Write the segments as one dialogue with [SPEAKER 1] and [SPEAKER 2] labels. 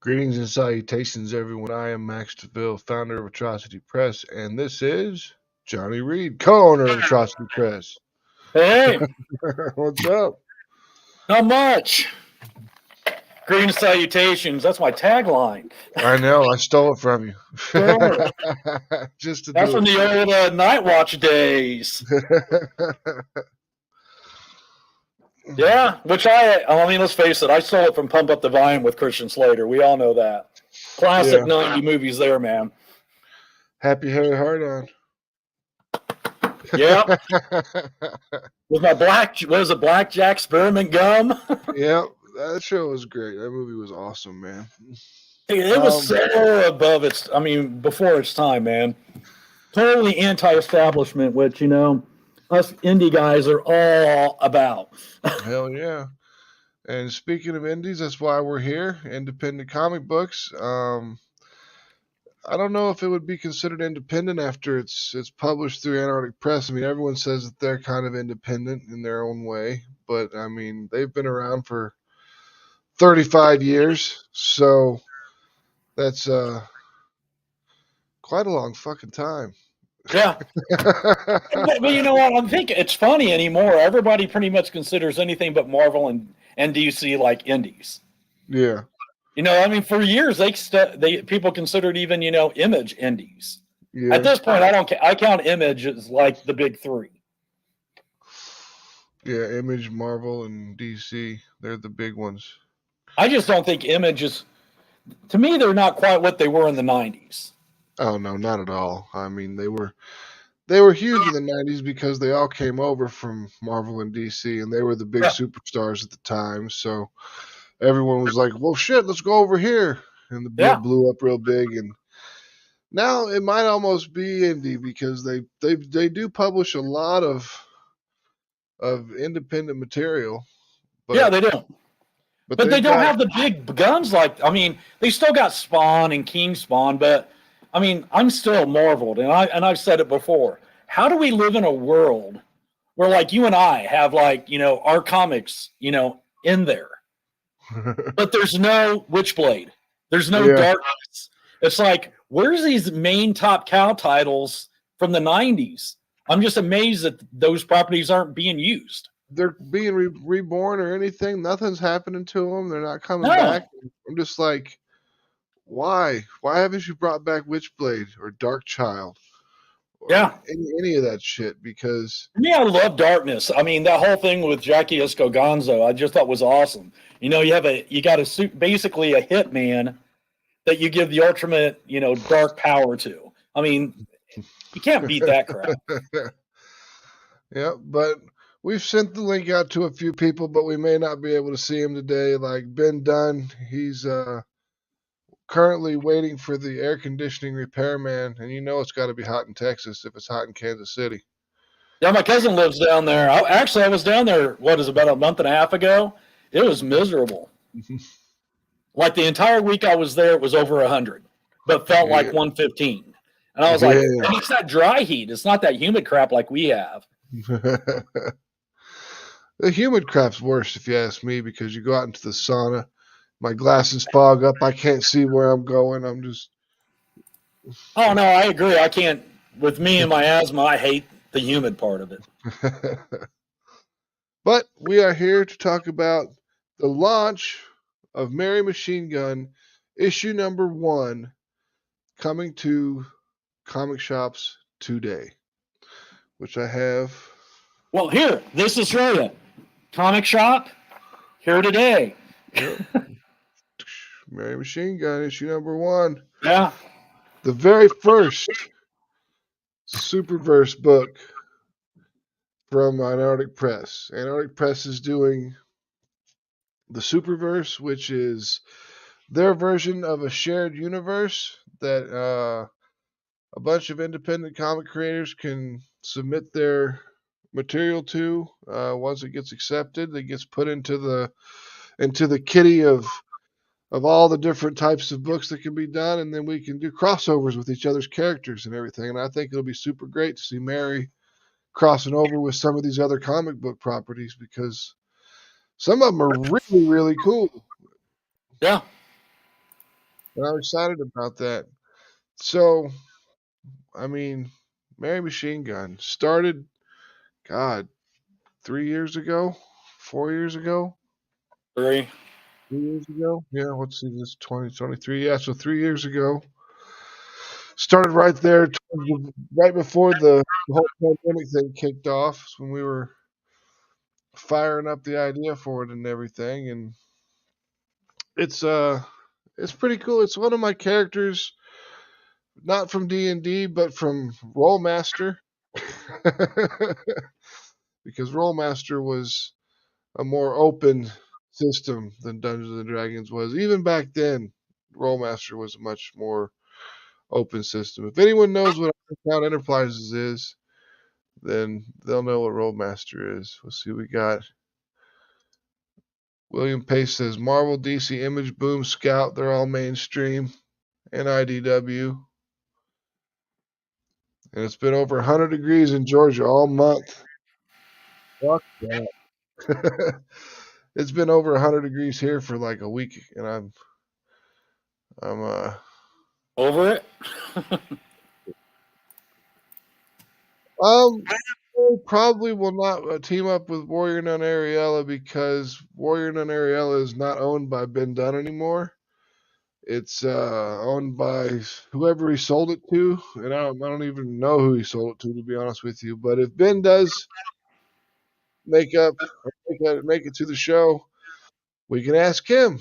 [SPEAKER 1] Greetings and salutations, everyone. I am Max DeVille, founder of Atrocity Press, and this is Johnny Reed, co-owner of Atrocity Press.
[SPEAKER 2] Hey,
[SPEAKER 1] What's up?
[SPEAKER 2] not much. Greetings and salutations. That's my tagline.
[SPEAKER 1] I know, I stole it from you.
[SPEAKER 2] Sure.
[SPEAKER 1] Just to
[SPEAKER 2] That's
[SPEAKER 1] do
[SPEAKER 2] from the old Night Watch days. Yeah, which I mean, let's face it, I stole it from Pump Up the Volume with Christian Slater. We all know that. Classic
[SPEAKER 1] Yeah.
[SPEAKER 2] 90 movies there, man.
[SPEAKER 1] Happy Harry Hard on.
[SPEAKER 2] Yeah. With my blackjack spearmint gum?
[SPEAKER 1] Yep, that show was great. That movie was awesome, man.
[SPEAKER 2] It was so above its, before its time, man. Totally anti-establishment, which, us indie guys are all about.
[SPEAKER 1] Hell yeah. And speaking of indies, that's why we're here, independent comic books. I don't know if it would be considered independent after it's published through Antarctic Press. I mean, everyone says that they're kind of independent in their own way, but I mean, they've been around for 35 years, so that's quite a long fucking time.
[SPEAKER 2] Yeah. But you know what? I'm thinking it's funny anymore. Everybody pretty much considers anything but Marvel and DC like indies.
[SPEAKER 1] Yeah.
[SPEAKER 2] For years people considered even Image indies.
[SPEAKER 1] Yeah.
[SPEAKER 2] At this point, I count Image as like the big three.
[SPEAKER 1] Yeah, Image, Marvel, and DC, they're the big ones.
[SPEAKER 2] I just don't think Image is. To me, they're not quite what they were in the '90s.
[SPEAKER 1] Oh no, not at all. I mean, they were huge in the '90s because they all came over from Marvel and DC, and they were the big superstars at the time. So everyone was like, "Well, shit, let's go over here," and the deal blew up real big. And now it might almost be indie because they do publish a lot of independent material.
[SPEAKER 2] But, yeah, they do. But they don't have the big guns they still got Spawn and King Spawn, but I'm still marveled, and I've said it before. How do we live in a world where like you and I have our comics, in there, but there's no Witchblade, there's no Darkness. It's like, where's these main top cow titles from the '90s? I'm just amazed that those properties aren't being used.
[SPEAKER 1] They're being reborn or anything. Nothing's happening to them. They're not coming back. I'm just like, why? Why haven't you brought back Witchblade or Darkchild? Or any of that shit? Because
[SPEAKER 2] I love Darkness. That whole thing with Jackie Escogonzo, I just thought was awesome. You got basically a hitman that you give the ultimate, dark power to. You can't beat that crap.
[SPEAKER 1] Yeah, but we've sent the link out to a few people, but we may not be able to see him today. Like Ben Dunn, he's currently waiting for the air conditioning repairman, and it's got to be hot in Texas if it's hot in Kansas City.
[SPEAKER 2] Yeah, my cousin lives down there. I was down there, about a month and a half ago? It was miserable. Like the entire week I was there, it was over 100, but felt like 115. And I was like, it's that dry heat. It's not that humid crap like we have.
[SPEAKER 1] The humid crap's worse, if you ask me, because you go out into the sauna, my glasses fog up, I can't see where I'm going. I'm just.
[SPEAKER 2] Oh no, I agree. I can't. With me and my asthma, I hate the humid part of it.
[SPEAKER 1] But we are here to talk about the launch of Mary Machinegun, issue number 1, coming to comic shops today, which I have.
[SPEAKER 2] Well, here, this is for you. Comic shop, here today.
[SPEAKER 1] Yep. Mary Machinegun, issue number 1.
[SPEAKER 2] Yeah.
[SPEAKER 1] The very first Superverse book from Antarctic Press. Antarctic Press is doing the Superverse, which is their version of a shared universe that a bunch of independent comic creators can submit their material to. Once it gets accepted, it gets put into the kitty of all the different types of books that can be done, and then we can do crossovers with each other's characters and everything. And I think it'll be super great to see Mary crossing over with some of these other comic book properties, because some of them are really, really cool.
[SPEAKER 2] Yeah.
[SPEAKER 1] And I'm excited about that. So, I mean, Mary Machinegun started, God, 3 years ago, 4 years ago,
[SPEAKER 2] 3.
[SPEAKER 1] 3 years ago. Yeah, let's see, this 2023. Yeah, so 3 years ago. Started right there, right before the whole pandemic thing kicked off, when we were firing up the idea for it and everything. And it's it's pretty cool. It's one of my characters, not from D&D, but from Rollmaster, because Rollmaster was a more open system than Dungeons and Dragons was. Even back then, Rollmaster was a much more open system. If anyone knows what Underground Enterprises is, then they'll know what Rollmaster is. Let's see, we got William Pace says Marvel, DC, Image, Boom, Scout, they're all mainstream, and IDW. And it's been over 100 degrees in Georgia all month. Fuck that. It's been over 100 degrees here for like a week, and I'm
[SPEAKER 2] Over it?
[SPEAKER 1] um I probably will not team up with Warrior Nun Ariella, because Warrior Nun Ariella is not owned by Ben Dunn anymore. It's owned by whoever he sold it to, and I don't even know who he sold it to be honest with you. But if Ben does make up, make it to the show, we can ask him.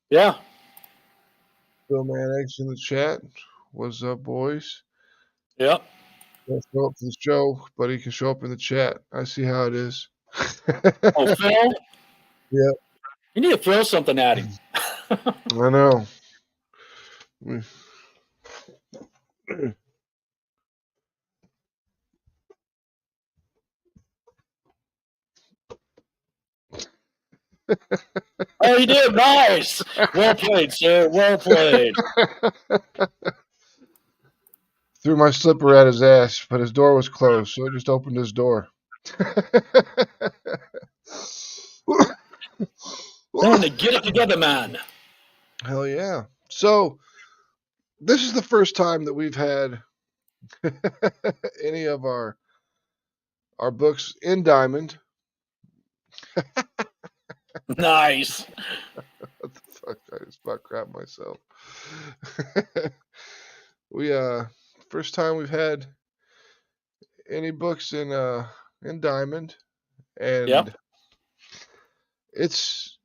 [SPEAKER 2] Yeah.
[SPEAKER 1] Bill Man X in the chat. What's up, boys?
[SPEAKER 2] Yep.
[SPEAKER 1] Can't show up for the show, but he can show up in the chat. I see how it is.
[SPEAKER 2] Oh, Phil?
[SPEAKER 1] Yeah,
[SPEAKER 2] You need to throw something at him.
[SPEAKER 1] I know.
[SPEAKER 2] Oh, you did? Nice. Well played, sir. Well played.
[SPEAKER 1] Threw my slipper at his ass, but his door was closed, so I just opened his door.
[SPEAKER 2] Man, to get it together, man.
[SPEAKER 1] Hell yeah. So, this is the first time that we've had any of our books in diamond.
[SPEAKER 2] Nice.
[SPEAKER 1] What the fuck? I just about crapped myself. We first time we've had any books in diamond, and
[SPEAKER 2] Yep.
[SPEAKER 1] it's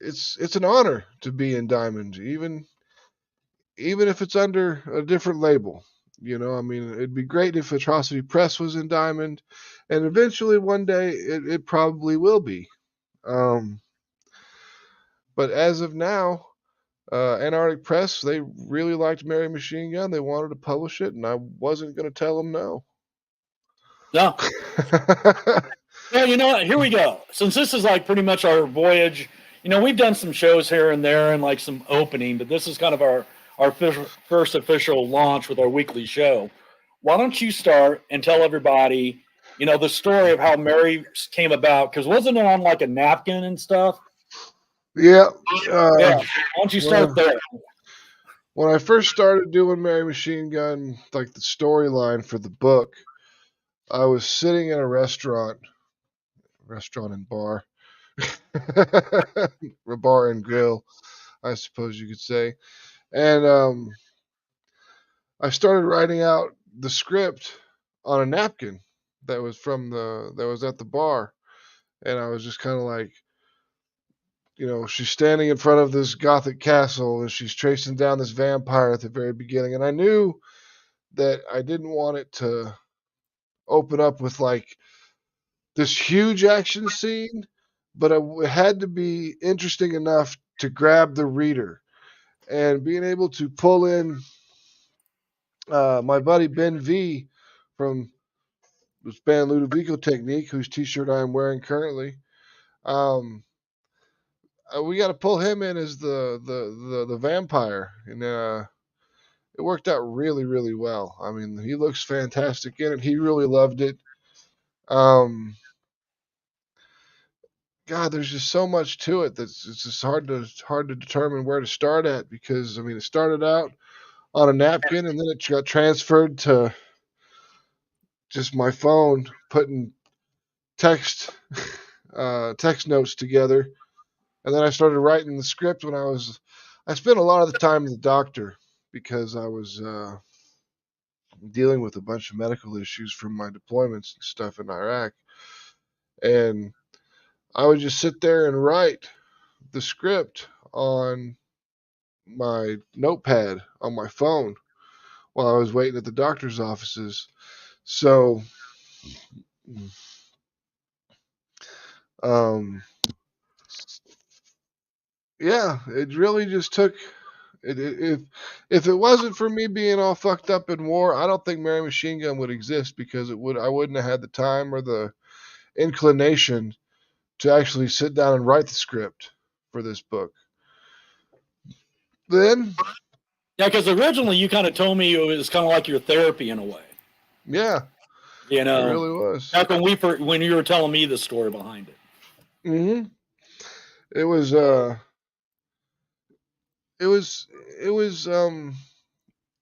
[SPEAKER 1] an honor to be in diamond, even if it's under a different label. You know, I mean, it'd be great if Atrocity Press was in diamond, and eventually one day it probably will be. Um, but as of now, Antarctic Press, they really liked Mary Machinegun. They wanted to publish it, and I wasn't going to tell them no.
[SPEAKER 2] No. Well, you know what? Here we go. Since this is like pretty much our voyage, you know, we've done some shows here and there and like some opening, but this is kind of our first official launch with our weekly show. Why don't you start and tell everybody, you know, the story of how Mary came about? Because wasn't it on like a napkin and stuff?
[SPEAKER 1] Yeah.
[SPEAKER 2] Yeah. Why don't you start there?
[SPEAKER 1] When I first started doing Mary Machinegun, like the storyline for the book, I was sitting in a restaurant and bar, a bar and grill, I suppose you could say. And I started writing out the script on a napkin that was at the bar, and I was just kind of like, you know, she's standing in front of this gothic castle and she's chasing down this vampire at the very beginning, and I knew that I didn't want it to open up with like this huge action scene, but it had to be interesting enough to grab the reader. And being able to pull in my buddy Ben V from this band Ludovico Technique, whose T-shirt I am wearing currently, um, we got to pull him in as the vampire, and it worked out really really well. I mean, he looks fantastic in it. He really loved it. Um, God, there's just so much to it it's just hard to determine where to start at, because I mean it started out on a napkin and then it got transferred to just my phone, putting text text notes together, and then I started writing the script when I spent a lot of the time in the doctor because I was dealing with a bunch of medical issues from my deployments and stuff in Iraq, and I would just sit there and write the script on my notepad on my phone while I was waiting at the doctor's offices. So, um, yeah, it really just took. If it wasn't for me being all fucked up in war, I don't think Mary Machinegun would exist, because I wouldn't have had the time or the inclination to actually sit down and write the script for this book. Then,
[SPEAKER 2] yeah, because originally you kind of told me it was kind of like your therapy in a way.
[SPEAKER 1] yeah,
[SPEAKER 2] You know,
[SPEAKER 1] it really was.
[SPEAKER 2] Back when you were telling me the story behind it.
[SPEAKER 1] Mm-hmm. It was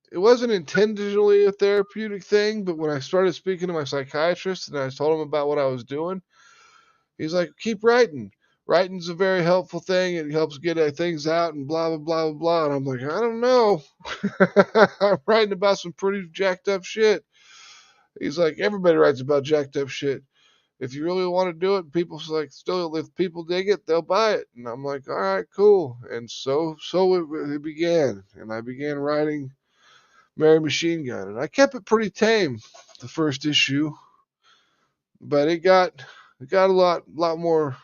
[SPEAKER 1] it wasn't intentionally a therapeutic thing, but when I started speaking to my psychiatrist and I told him about what I was doing, he's like, keep writing. Writing's a very helpful thing. It helps get things out and blah, blah, blah, blah, blah. And I'm like, I don't know. I'm writing about some pretty jacked up shit. He's like, everybody writes about jacked up shit. If you really want to do it, people's like, still, if people dig it, they'll buy it. And I'm like, all right, cool. And so it began. And I began writing Mary Machinegun. And I kept it pretty tame, the first issue. But it got a lot more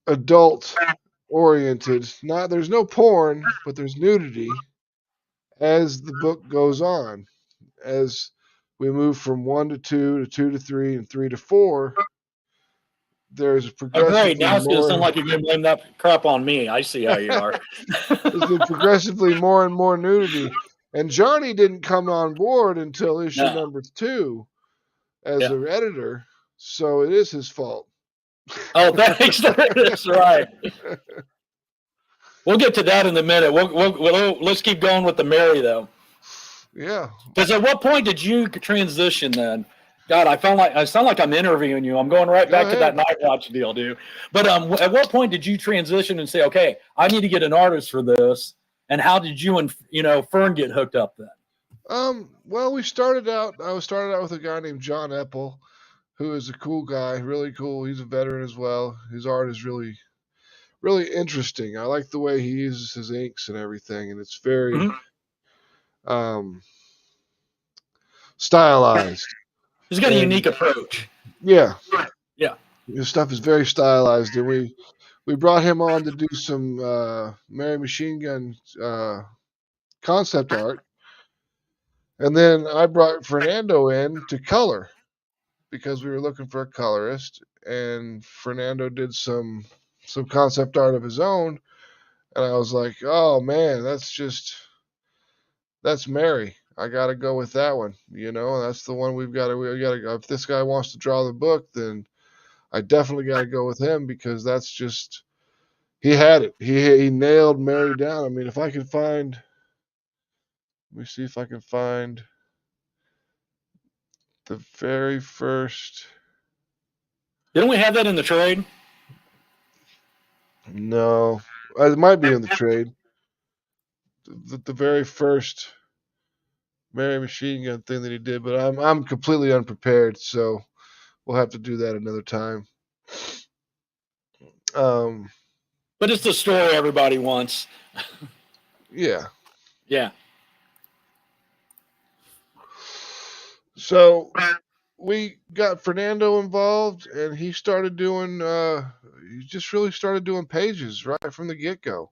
[SPEAKER 1] adult oriented. There's no porn, but there's nudity as the book goes on. As we move from 1 to 2 to 2 to 3 and 3 to 4, there's progressively
[SPEAKER 2] great. Now it's going to
[SPEAKER 1] more.
[SPEAKER 2] sound like you're going to blame that crap on me. I see how you are.
[SPEAKER 1] There's been progressively more and more nudity. And Johnnie didn't come on board until issue number 2 as an editor, so it is his fault.
[SPEAKER 2] Oh, thanks. That's right. We'll get to that in a minute. Let's keep going with the Mary, though.
[SPEAKER 1] Yeah.
[SPEAKER 2] Because at what point did you transition then? God, I sound like I'm interviewing you. I'm going right back to that Night Watch deal, dude. But at what point did you transition and say, okay, I need to get an artist for this? And how did you and Fern get hooked up then?
[SPEAKER 1] Well, I started out with a guy named John Epple, who is a cool guy, really cool. He's a veteran as well. His art is really, really interesting. I like the way he uses his inks and everything, and it's very stylized.
[SPEAKER 2] He's got a unique approach.
[SPEAKER 1] Yeah.
[SPEAKER 2] Yeah.
[SPEAKER 1] His stuff is very stylized, and we brought him on to do some Mary Machinegun concept art. And then I brought Fernando in to color because we were looking for a colorist, and Fernando did some concept art of his own, and I was like, oh man, that's Mary. I got to go with that one. That's the one we got to go. If this guy wants to draw the book, then I definitely got to go with him, because that's just, he had it. He nailed Mary down. I mean, if I can find, let me see if I can find the very first.
[SPEAKER 2] Didn't we have that in the trade?
[SPEAKER 1] No, it might be in the trade. The very first Mary Machinegun thing that he did, but I'm completely unprepared, so we'll have to do that another time.
[SPEAKER 2] But it's the story everybody wants.
[SPEAKER 1] Yeah.
[SPEAKER 2] Yeah.
[SPEAKER 1] So we got Fernando involved, and he started doing. He just really started doing pages right from the get-go.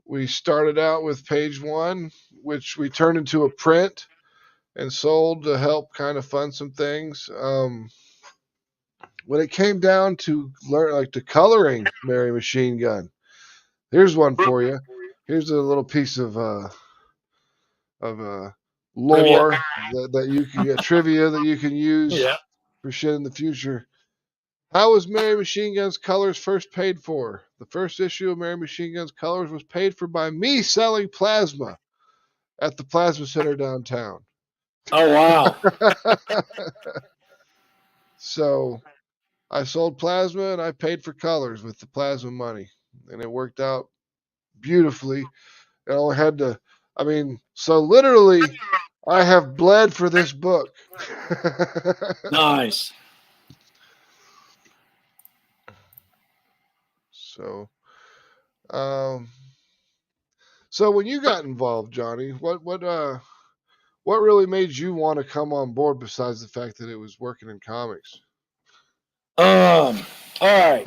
[SPEAKER 1] We started out with page 1, which we turned into a print and sold to help kind of fund some things. When it came down to to coloring Mary Machinegun, here's one for you. Here's a little piece of lore that you can get, trivia that you can use for shit in the future. How was Mary Machinegun's Colors first paid for? The first issue of Mary Machinegun's Colors was paid for by me selling plasma at the Plasma Center downtown.
[SPEAKER 2] Oh, wow.
[SPEAKER 1] So I sold plasma and I paid for colors with the plasma money. And it worked out beautifully. I only had to, so literally, I have bled for this book.
[SPEAKER 2] Nice.
[SPEAKER 1] So, so when you got involved, Johnny, what really made you want to come on board besides the fact that it was working in comics?
[SPEAKER 2] All right.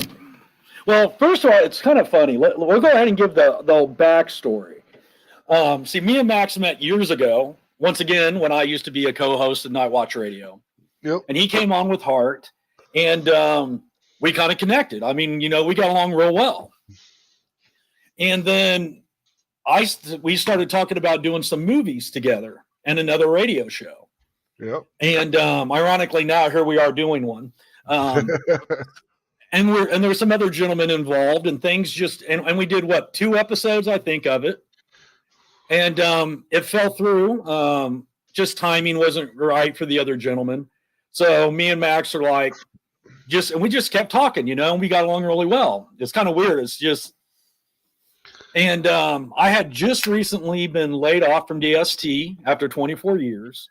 [SPEAKER 2] Well, first of all, it's kind of funny. We'll go ahead and give the backstory. See, me and Max met years ago, once again, when I used to be a co-host at Night Watch Radio.
[SPEAKER 1] Yep.
[SPEAKER 2] And he came on with Hart, and we kind of connected. I mean, we got along real well. And then we started talking about doing some movies together and another radio show.
[SPEAKER 1] Yep.
[SPEAKER 2] And ironically, now here we are doing one. And there were some other gentlemen involved, and things just and we did 2 episodes, I think, of it. And it fell through. Just timing wasn't right for the other gentleman. So me and Max are like, we just kept talking, and we got along really well. It's kind of weird. It's just, and I had just recently been laid off from DST after 24 years.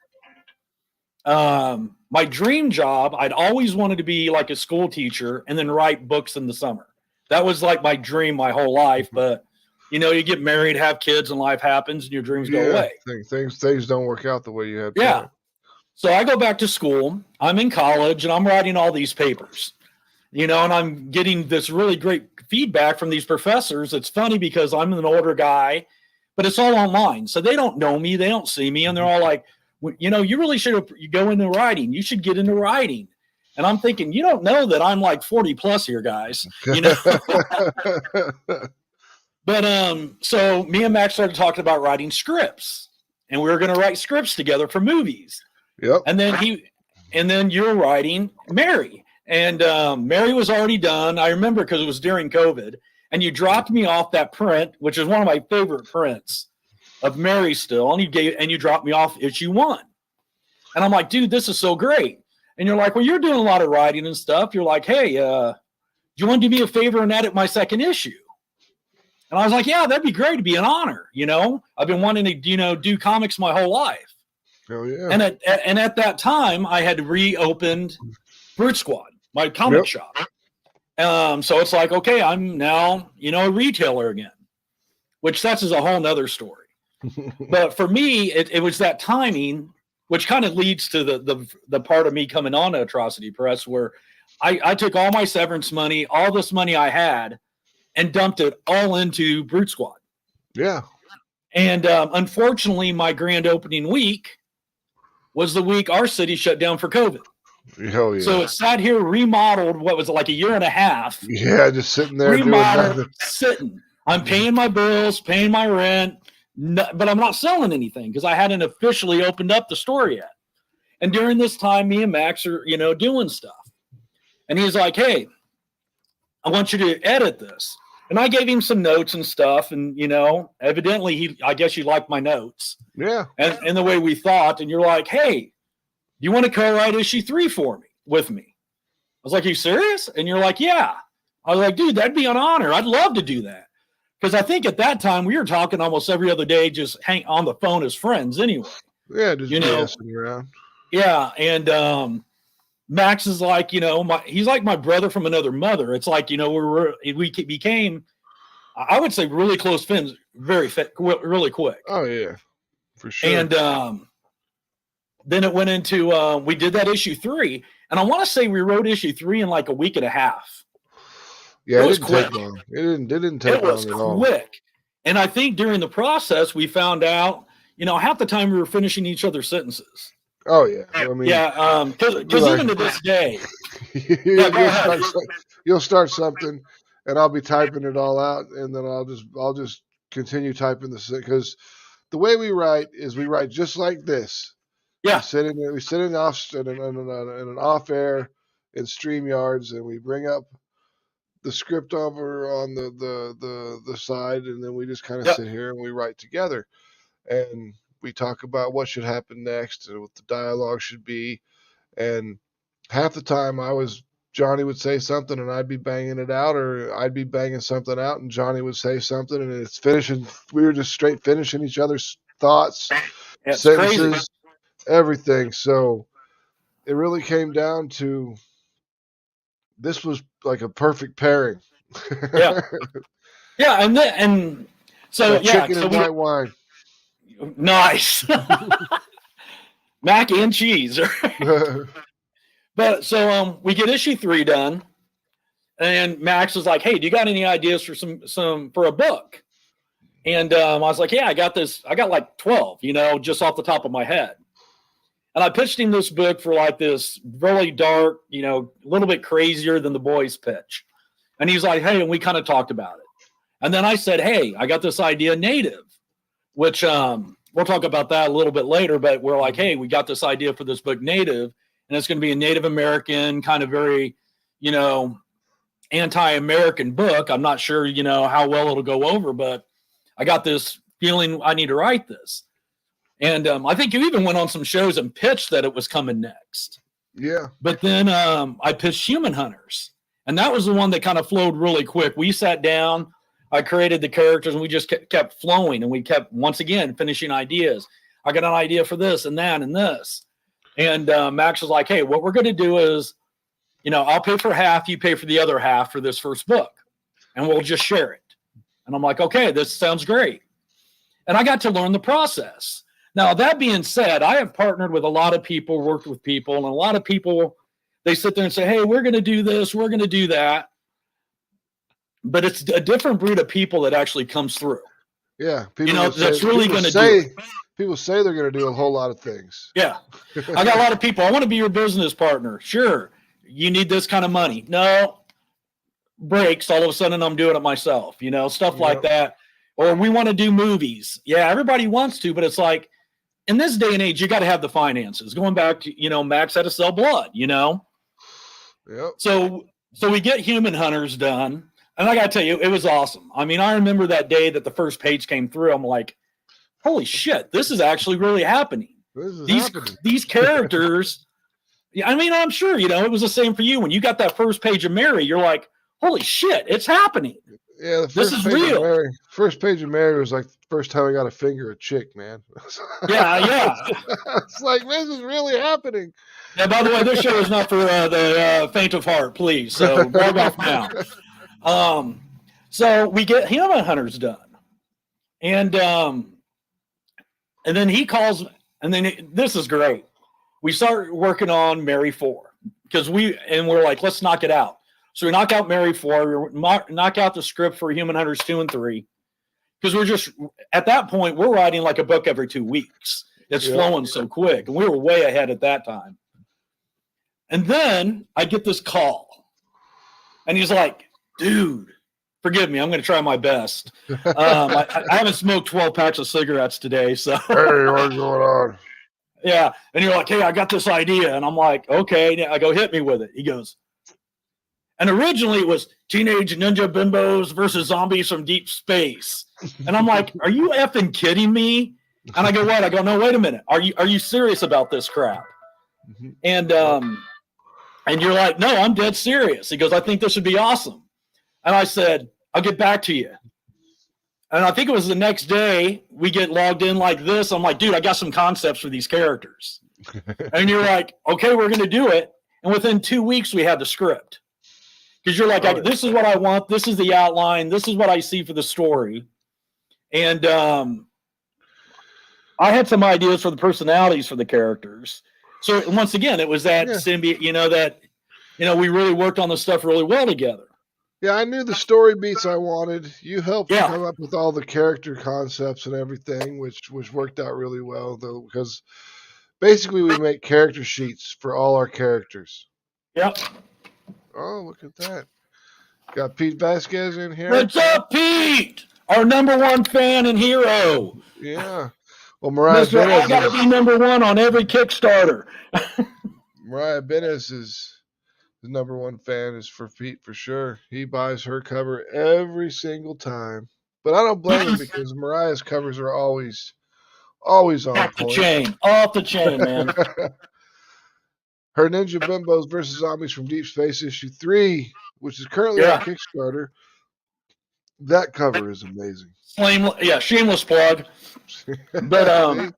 [SPEAKER 2] My dream job, I'd always wanted to be like a school teacher and then write books in the summer. That was like my dream my whole life. But, you get married, have kids, and life happens and your dreams go away.
[SPEAKER 1] Things don't work out the way you had
[SPEAKER 2] planned.
[SPEAKER 1] Yeah.
[SPEAKER 2] So I go back to school. I'm in college and I'm writing all these papers, and I'm getting this really great feedback from these professors. It's funny because I'm an older guy, but it's all online. So they don't know me. They don't see me. And they're all like, you really should go into writing. You should get into writing. And I'm thinking, you don't know that I'm like 40 plus here, guys. But so me and Max started talking about writing scripts, and we were going to write scripts together for movies.
[SPEAKER 1] Yep.
[SPEAKER 2] And then you're writing Mary, and Mary was already done. I remember because it was during COVID, and you dropped me off that print, which is one of my favorite prints of Mary still, and you dropped me off issue 1. And I'm like, dude, this is so great. And you're like, well, you're doing a lot of writing and stuff. You're like, hey, do you want to do me a favor and edit my second issue? And I was like, yeah, that'd be great. It'd be an honor. I've been wanting to, do comics my whole life.
[SPEAKER 1] Oh, yeah.
[SPEAKER 2] And at that time, I had reopened Brute Squad, my comic shop. So it's like, okay, I'm now, a retailer again, which that's a whole nother story. But for me, it was that timing, which kind of leads to the part of me coming on to Atrocity Press, where I took all my severance money, all this money I had, and dumped it all into Brute Squad.
[SPEAKER 1] Yeah.
[SPEAKER 2] And unfortunately, my grand opening week was the week our city shut down for COVID.
[SPEAKER 1] Oh, yeah.
[SPEAKER 2] So it sat here remodeled, what was it, like a year and a half?
[SPEAKER 1] Yeah, just sitting there
[SPEAKER 2] remodeled, sitting. I'm paying my bills, paying my rent, but I'm not selling anything because I hadn't officially opened up the store yet. And during this time, me and Max are, doing stuff. And he's like, hey, I want you to edit this. And I gave him some notes and stuff. And, evidently, I guess you liked my notes.
[SPEAKER 1] Yeah.
[SPEAKER 2] And the way we thought. And you're like, hey, you want to co-write issue 3 with me? I was like, are you serious? And you're like, yeah. I was like, dude, that'd be an honor. I'd love to do that. Because I think at that time we were talking almost every other day, just hang on the phone as friends anyway.
[SPEAKER 1] Yeah, just messing around.
[SPEAKER 2] Yeah. And Max is like, he's like my brother from another mother. It's like, we became, I would say, really close friends, really quick.
[SPEAKER 1] Oh, yeah, for sure.
[SPEAKER 2] And then it went into, we did that issue 3. And I want to say we wrote issue 3 in like a week and a half.
[SPEAKER 1] Yeah, it didn't take long. It didn't take long at all.
[SPEAKER 2] It was quick. And I think during the process, we found out, half the time we were finishing each other's sentences.
[SPEAKER 1] Oh, yeah. I mean,
[SPEAKER 2] yeah, because even to this day.
[SPEAKER 1] You'll start something, and I'll be typing it all out, and then I'll just continue typing this, because the way we write is we write just like this.
[SPEAKER 2] Yeah.
[SPEAKER 1] We sit in an off air in StreamYards, and we bring up the script over on the side, and then we just kind of sit here and we write together, and we talk about what should happen next and what the dialogue should be. And half the time Johnny would say something and I'd be banging it out, or I'd be banging something out and Johnny would say something, and it's finishing. We were just straight finishing each other's thoughts, sentences, crazy. Everything. So it really came down to, this was like a perfect pairing.
[SPEAKER 2] Yeah. Yeah. And so,
[SPEAKER 1] like chicken and white wine.
[SPEAKER 2] Nice. Mac and cheese. But so we get issue 3 done, and Max was like, "Hey, do you got any ideas for for a book?" And I was like, "Yeah, I got this. I got like 12, just off the top of my head." And I pitched him this book for like this really dark, a little bit crazier than the boys' pitch. And he's like, "Hey," and we kind of talked about it. And then I said, "Hey, I got this idea, native," which we'll talk about that a little bit later. But we're like, "Hey, we got this idea for this book, native. And it's going to be a Native American kind of very, anti-American book. I'm not sure, how well it'll go over, but I got this feeling I need to write this." And I think you even went on some shows and pitched that it was coming next.
[SPEAKER 1] Yeah.
[SPEAKER 2] But then I pitched Human Hunters. And that was the one that kind of flowed really quick. We sat down, I created the characters, and we just kept flowing. And we kept, once again, finishing ideas. I got an idea for this and that and this. And Max was like, "Hey, what we're going to do is, I'll pay for half, you pay for the other half for this first book, and we'll just share it." And I'm like, "Okay, this sounds great." And I got to learn the process. Now, that being said, I have partnered with a lot of people, worked with people, and a lot of people, they sit there and say, "Hey, we're going to do this, we're going to do that." But it's a different breed of people that actually comes through.
[SPEAKER 1] Yeah.
[SPEAKER 2] That's really going to do it.
[SPEAKER 1] People say they're going to do a whole lot of things.
[SPEAKER 2] Yeah. I got a lot of people. "I want to be your business partner." "Sure. You need this kind of money." "No." Breaks. All of a sudden I'm doing it myself, stuff like that. Or "We want to do movies." Yeah, everybody wants to, but it's like, in this day and age, you got to have the finances. Going back to, Max had to sell blood, Yep. So we get Human Hunters done. And I got to tell you, it was awesome. I mean, I remember that day that the first page came through. I'm like, holy shit, this is actually really happening. These characters, I mean, I'm sure, it was the same for you. When you got that first page of Mary, you're like, holy shit, it's happening.
[SPEAKER 1] Yeah, this is real. First page of Mary was like the first time I got to finger a chick, man.
[SPEAKER 2] Yeah.
[SPEAKER 1] It's like, this is really happening.
[SPEAKER 2] Yeah, by the way, this show is not for the faint of heart, please. So log off now. So we get Human Hunters done. And then he calls, and then this is great. We start working on Mary 4 because we're like, let's knock it out. So we knock out Mary 4, we knock out the script for Human Hunters 2 and 3, because we're just, at that point, we're writing like a book every 2 weeks. It's flowing so quick, and we were way ahead at that time. And then I get this call, and he's like, "Dude, forgive me, I'm going to try my best. I haven't smoked 12 packs of cigarettes today, so."
[SPEAKER 1] "Hey, what's going on?"
[SPEAKER 2] Yeah, and you're like, "Hey, I got this idea," and I'm like, "Okay." I go, "Hit me with it." He goes, and originally it was Teenage Ninja Bimbos versus Zombies from Deep Space. And I'm like, "Are you effing kidding me?" And I go, "What?" I go, "No, wait a minute. Are you serious about this crap?" Mm-hmm. And you're like, "No, I'm dead serious." He goes, "I think this would be awesome." And I said, "I'll get back to you." And I think it was the next day we get logged in like this. I'm like, "Dude, I got some concepts for these characters." And you're like, "Okay, we're going to do it." And within 2 weeks, we had the script. Because you're like, "This is what I want. This is the outline. This is what I see for the story." And I had some ideas for the personalities for the characters. So once again, it was that symbiote, we really worked on the stuff really well together.
[SPEAKER 1] Yeah, I knew the story beats I wanted. You helped come up with all the character concepts and everything, which worked out really well, though, because basically we make character sheets for all our characters.
[SPEAKER 2] Yep.
[SPEAKER 1] Oh, look at that. Got Pete Vasquez in here.
[SPEAKER 2] What's up, Pete? Our #1 fan and hero.
[SPEAKER 1] Yeah. Well, Mariah
[SPEAKER 2] Mr. I got to be #1 on every Kickstarter.
[SPEAKER 1] Mariah Bennett is the #1 fan is for Pete for sure. He buys her cover every single time. But I don't blame him because Mariah's covers are always on
[SPEAKER 2] off
[SPEAKER 1] point.
[SPEAKER 2] Off the chain, man.
[SPEAKER 1] Her Ninja Bimbos versus Zombies from Deep Space issue 3, which is currently on Kickstarter. That cover is amazing.
[SPEAKER 2] Shameless plug. But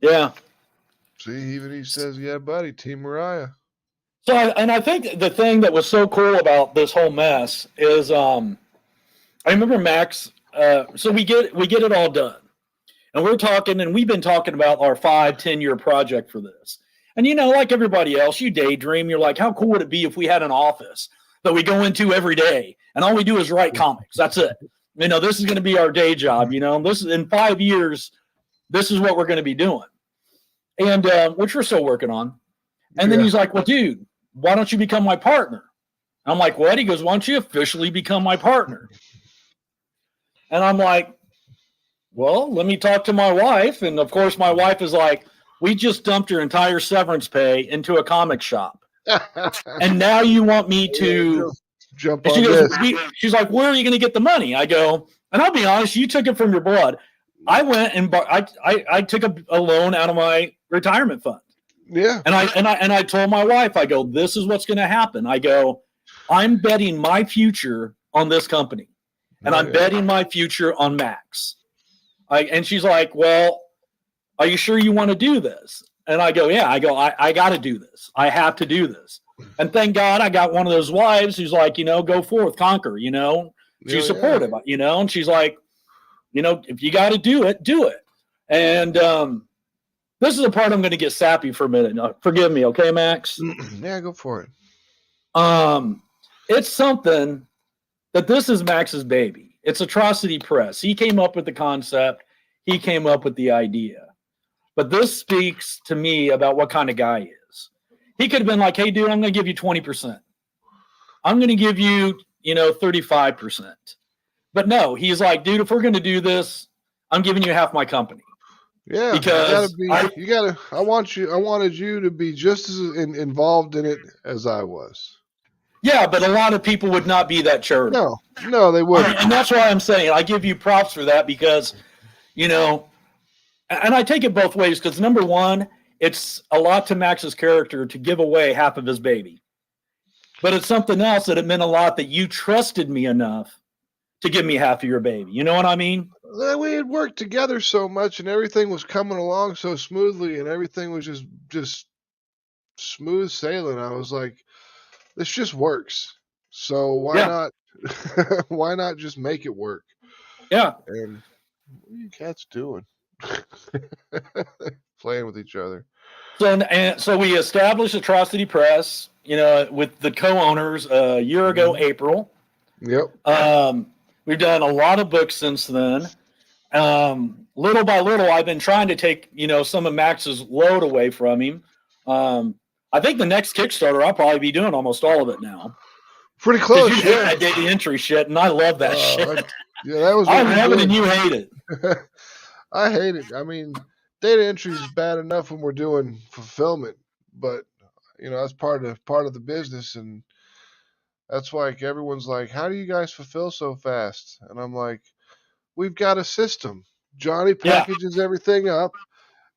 [SPEAKER 2] yeah.
[SPEAKER 1] See, even he says, "Yeah, buddy, Team Mariah."
[SPEAKER 2] So, I think the thing that was so cool about this whole mess is, I remember Max. So we get it all done, and we're talking, and we've been talking about our 5-10 year project for this. And like everybody else, you daydream. You're like, how cool would it be if we had an office that we go into every day, and all we do is write comics? That's it. This is going to be our day job. This is in 5 years. This is what we're going to be doing, and which we're still working on. And then he's like, well, dude, why don't you become my partner? I'm like, what? He goes, why don't you officially become my partner? And I'm like, well, let me talk to my wife. And of course, my wife is like, we just dumped your entire severance pay into a comic shop. And now you want me to
[SPEAKER 1] jump on this.
[SPEAKER 2] She's like, where are you going to get the money? I go, and I'll be honest, you took it from your blood. I went and I took a loan out of my retirement fund.
[SPEAKER 1] Yeah.
[SPEAKER 2] And I told my wife, I go, this is what's going to happen. I go, I'm betting my future on this company. And I'm betting my future on Max. And she's like, well, are you sure you want to do this? And I go, yeah. I go, I got to do this. I have to do this. And thank God I got one of those wives who's like, go forth, conquer, She's supportive, and she's like, if you got to do it, do it. And this is the part I'm going to get sappy for a minute. Forgive me, okay, Max?
[SPEAKER 1] Yeah, go for it.
[SPEAKER 2] It's something that this is Max's baby. It's Atrocity Press. He came up with the concept. He came up with the idea. But this speaks to me about what kind of guy he is. He could have been like, hey, dude, I'm going to give you 20%. I'm going to give you, 35%. But no, he's like, dude, if we're going to do this, I'm giving you half my company.
[SPEAKER 1] Yeah,
[SPEAKER 2] because
[SPEAKER 1] I wanted you to be just as involved in it as I was.
[SPEAKER 2] Yeah, but a lot of people would not be that charitable.
[SPEAKER 1] No, they wouldn't.
[SPEAKER 2] And that's why I'm saying I give you props for that because, and I take it both ways because number one, it's a lot to Max's character to give away half of his baby. But it's something else that it meant a lot that you trusted me enough to give me half of your baby. You know what I mean?
[SPEAKER 1] We had worked together so much and everything was coming along so smoothly and everything was just smooth sailing. I was like, this just works. So why not just make it work?
[SPEAKER 2] Yeah.
[SPEAKER 1] And what are you cats doing? Playing with each other.
[SPEAKER 2] So we established Atrocity Press, with the co-owners a year ago, April.
[SPEAKER 1] Yep.
[SPEAKER 2] We've done a lot of books since then. Little by little, I've been trying to take, some of Max's load away from him. I think the next Kickstarter, I'll probably be doing almost all of it now.
[SPEAKER 1] Pretty close.
[SPEAKER 2] You hate that data entry shit, and I love that shit.
[SPEAKER 1] That was.
[SPEAKER 2] I love it, and you hate it.
[SPEAKER 1] I hate it. I mean, data entry is bad enough when we're doing fulfillment, but that's part of the business, and that's why everyone's like, "How do you guys fulfill so fast?" And I'm like, "We've got a system. Johnny packages everything up,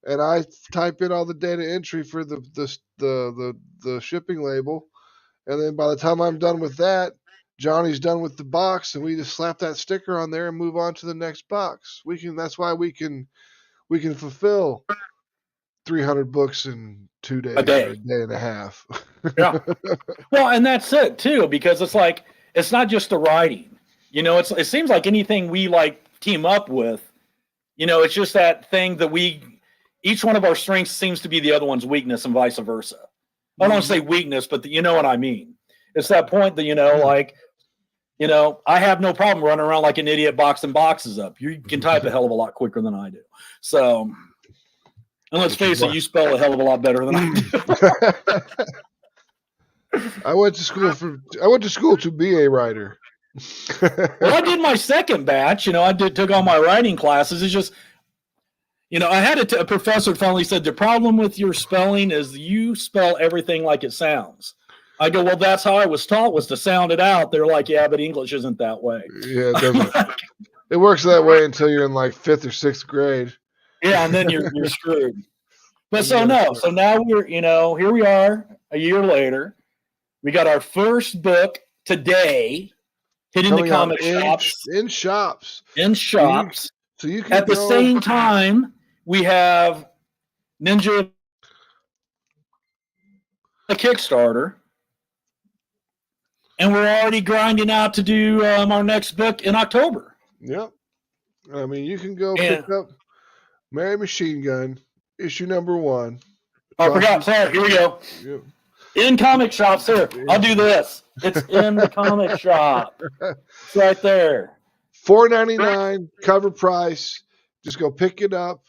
[SPEAKER 1] and I type in all the data entry for the shipping label, and then by the time I'm done with that, Johnny's done with the box, and we just slap that sticker on there and move on to the next box. That's why we can fulfill 300 books in 2 days,
[SPEAKER 2] a day
[SPEAKER 1] and a half.
[SPEAKER 2] Yeah. Well, and that's it too, because it's like it's not just the writing. It seems like anything we team up with, it's just that thing that each one of our strengths seems to be the other one's weakness and vice versa. I don't want to say weakness, but you know what I mean. It's that point that, I have no problem running around like an idiot boxing boxes up. You can type a hell of a lot quicker than I do. So, and let's face it, you spell a hell of a lot better than I
[SPEAKER 1] do. I went to school to be a writer.
[SPEAKER 2] Well, I did my second batch. I took all my writing classes. It's just, I had a professor finally said, the problem with your spelling is you spell everything like it sounds. I go, well, that's how I was taught, was to sound it out. They're like, yeah, but English isn't that way.
[SPEAKER 1] Yeah, it doesn't. It works that way until you're in like 5th or 6th grade.
[SPEAKER 2] Yeah, and then you're screwed. But so now we're, here we are a year later. We got our first book today hitting the comic shops.
[SPEAKER 1] In shops.
[SPEAKER 2] So you can at the same time, we have Ninja a Kickstarter, and we're already grinding out to do our next book in October.
[SPEAKER 1] Yep. I mean, you can go pick up Mary Machinegun, issue number 1.
[SPEAKER 2] I forgot. Sorry. Here we go. Yep. In comic shops. Here, I'll do this. It's in the comic shop. It's right there.
[SPEAKER 1] $4.99 cover price. Just go pick it up.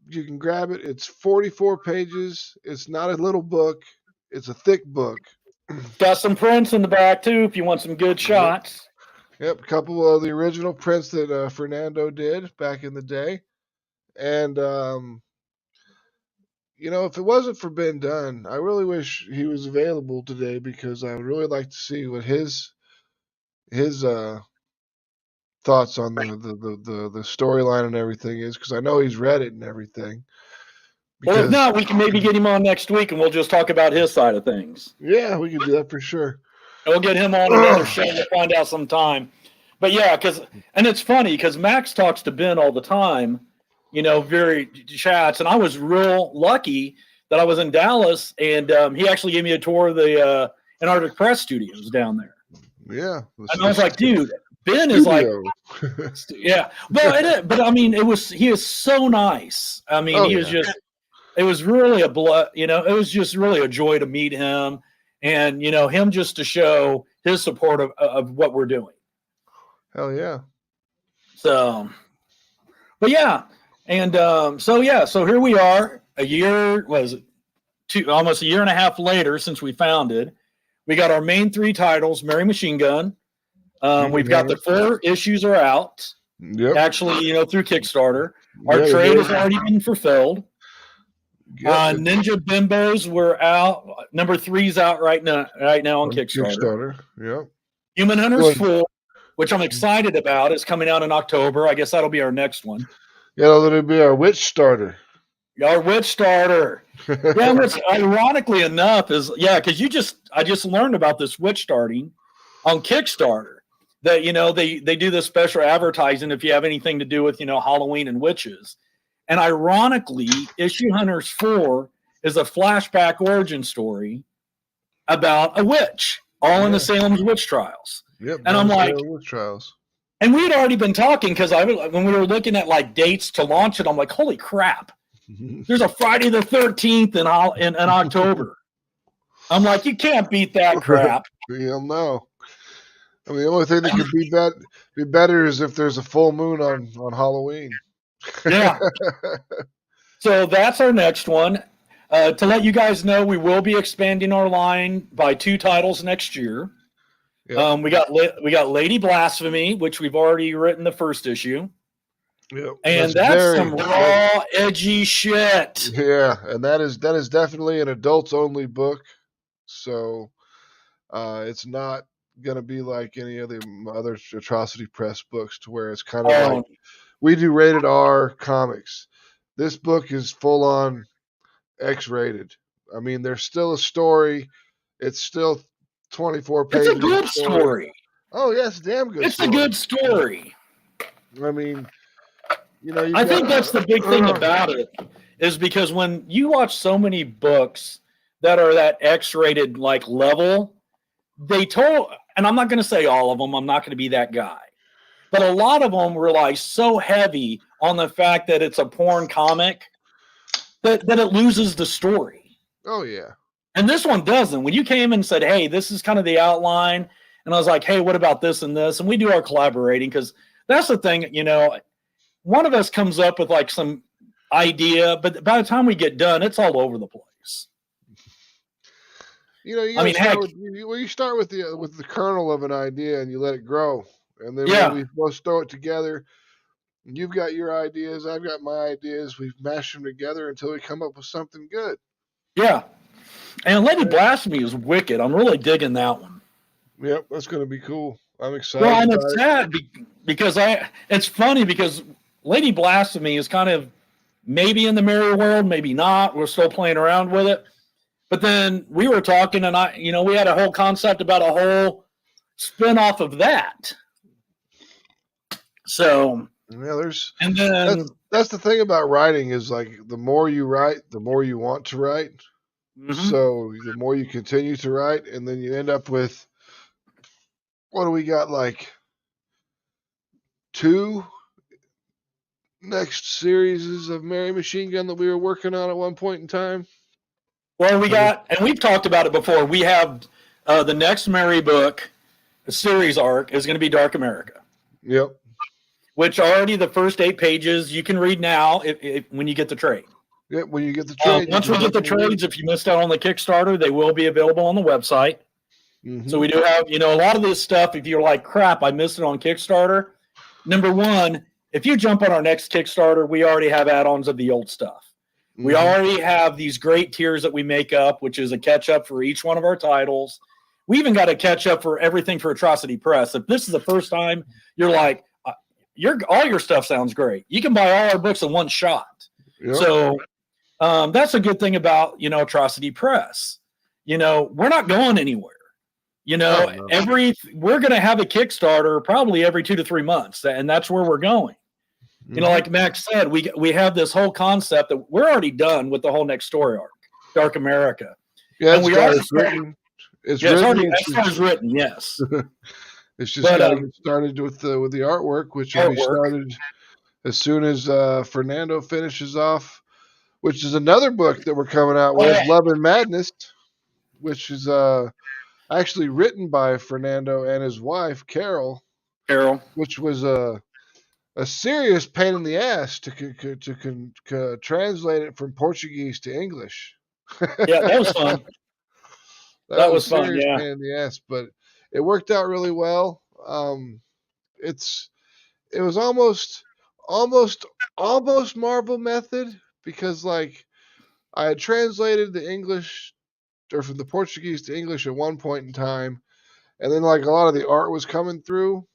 [SPEAKER 1] You can grab it. It's 44 pages. It's not a little book. It's a thick book.
[SPEAKER 2] Got some prints in the back too if you want some good shots.
[SPEAKER 1] Yep, a couple of the original prints that Fernando did back in the day. And, if it wasn't for Ben Dunn, I really wish he was available today because I would really like to see what his thoughts on the storyline and everything is, because I know he's read it and everything.
[SPEAKER 2] Well, if not, we can maybe get him on next week and we'll just talk about his side of things.
[SPEAKER 1] Yeah, we can do that for sure.
[SPEAKER 2] We'll get him on another show to find out sometime. But yeah, and it's funny because Max talks to Ben all the time, very chats. And I was real lucky that I was in Dallas and he actually gave me a tour of the Antarctic Press studios down there.
[SPEAKER 1] Yeah.
[SPEAKER 2] And I was like, dude, Ben is like, yeah. But I mean, he is so nice. I mean, he was just, it was really it was just really a joy to meet him and, him just to show his support of what we're doing.
[SPEAKER 1] Hell yeah.
[SPEAKER 2] So, but yeah. And so here we are almost a year and a half later since we founded. We got our main 3 titles, Mary Machinegun. We've got the 4 issues are out.
[SPEAKER 1] Yep.
[SPEAKER 2] Actually, through Kickstarter. Our trade has already been fulfilled. Yep. Ninja Bimbos were out. Number 3's out right now on Kickstarter.
[SPEAKER 1] Yep.
[SPEAKER 2] Human Hunters 4, which I'm excited about, is coming out in October. I guess that'll be our next one.
[SPEAKER 1] Yeah, that'll be our witch starter.
[SPEAKER 2] Our witch starter. Yeah, which ironically enough is because I just learned about this witch starting on Kickstarter. That they do this special advertising if you have anything to do with Halloween and witches. And ironically, Issue Hunters 4 is a flashback origin story about a witch, all in the Salem's witch trials.
[SPEAKER 1] Yep.
[SPEAKER 2] And I'm like,
[SPEAKER 1] witch trials.
[SPEAKER 2] And we had already been talking because when we were looking at like dates to launch it, I'm like, holy crap! There's a Friday the 13th in October. I'm like, you can't beat that crap.
[SPEAKER 1] Hell no. I mean, the only thing that could be better is if there's a full moon on Halloween.
[SPEAKER 2] Yeah. So that's our next one. To let you guys know, we will be expanding our line by 2 titles next year. Yep. We got Lady Blasphemy, which we've already written the first issue.
[SPEAKER 1] Yep.
[SPEAKER 2] And that's some raw, edgy shit.
[SPEAKER 1] Yeah, and that is definitely an adults only book. So it's not gonna be like any of the other Atrocity Press books to where it's kind of like we do rated R comics. This book is full on X-rated. I mean, there's still a story. It's still 24 pages.
[SPEAKER 2] It's a good story.
[SPEAKER 1] Oh, yes, damn good.
[SPEAKER 2] It's a good story.
[SPEAKER 1] I mean,
[SPEAKER 2] I think that's the big thing about it is because when you watch so many books that are that X-rated like level, and I'm not going to say all of them. I'm not going to be that guy, but a lot of them rely so heavy on the fact that it's a porn comic that it loses the story.
[SPEAKER 1] Oh yeah.
[SPEAKER 2] And this one doesn't. When you came and said, hey, this is kind of the outline, and I was like, hey, what about this and this? And we do our collaborating because that's the thing, one of us comes up with like some idea, but by the time we get done, it's all over the place.
[SPEAKER 1] You start with the kernel of an idea and you let it grow. And then we both throw it together. You've got your ideas, I've got my ideas. We've mashed them together until we come up with something good.
[SPEAKER 2] Yeah. And Lady Blasphemy is wicked. I'm really digging that one.
[SPEAKER 1] Yep, that's going to be cool. I'm excited.
[SPEAKER 2] Well, and it's sad because it's funny because Lady Blasphemy is kind of maybe in the mirror world, maybe not. We're still playing around with it. But then we were talking, and we had a whole concept about a whole spin-off of that. So
[SPEAKER 1] yeah,
[SPEAKER 2] and then
[SPEAKER 1] that's the thing about writing is like the more you write, the more you want to write. Mm-hmm. So the more you continue to write, and then you end up with, what do we got, like 2 next series of Mary Machinegun that we were working on at one point in time?
[SPEAKER 2] Well, we got, and we've talked about it before, we have the next Mary book, the series arc, is going to be Dark America.
[SPEAKER 1] Yep.
[SPEAKER 2] Which already the first 8 pages you can read now when you get the trade.
[SPEAKER 1] Yeah, when you get the trade.
[SPEAKER 2] Once we get the trades, if you missed out on the Kickstarter, they will be available on the website. Mm-hmm. So we do have, a lot of this stuff, if you're like, crap, I missed it on Kickstarter. Number one, if you jump on our next Kickstarter, we already have add-ons of the old stuff. Mm-hmm. We already have these great tiers that we make up, which is a catch-up for each one of our titles. We even got a catch-up for everything for Atrocity Press. If this is the first time you're like, all your stuff sounds great, you can buy all our books in one shot. Yep. So that's a good thing about, Atrocity Press. We're not going anywhere. We're going to have a Kickstarter probably every 2 to 3 months, and that's where we're going. Mm-hmm. Like Max said, we have this whole concept that we're already done with the whole next story arc, Dark America.
[SPEAKER 1] Yeah,
[SPEAKER 2] it's
[SPEAKER 1] written.
[SPEAKER 2] It's written, yes.
[SPEAKER 1] It's just got to get started with the artwork, which will be started as soon as Fernando finishes off, which is another book that we're coming out with, Love and Madness, which is actually written by Fernando and his wife, Carol, which was a serious pain in the ass to translate it from Portuguese to English.
[SPEAKER 2] Yeah, that was fun.
[SPEAKER 1] that was fun, yeah. Pain in the ass, but it worked out really well. It was almost Marvel method, because like I had translated the English or from the Portuguese to English at one point in time, and then like a lot of the art was coming through,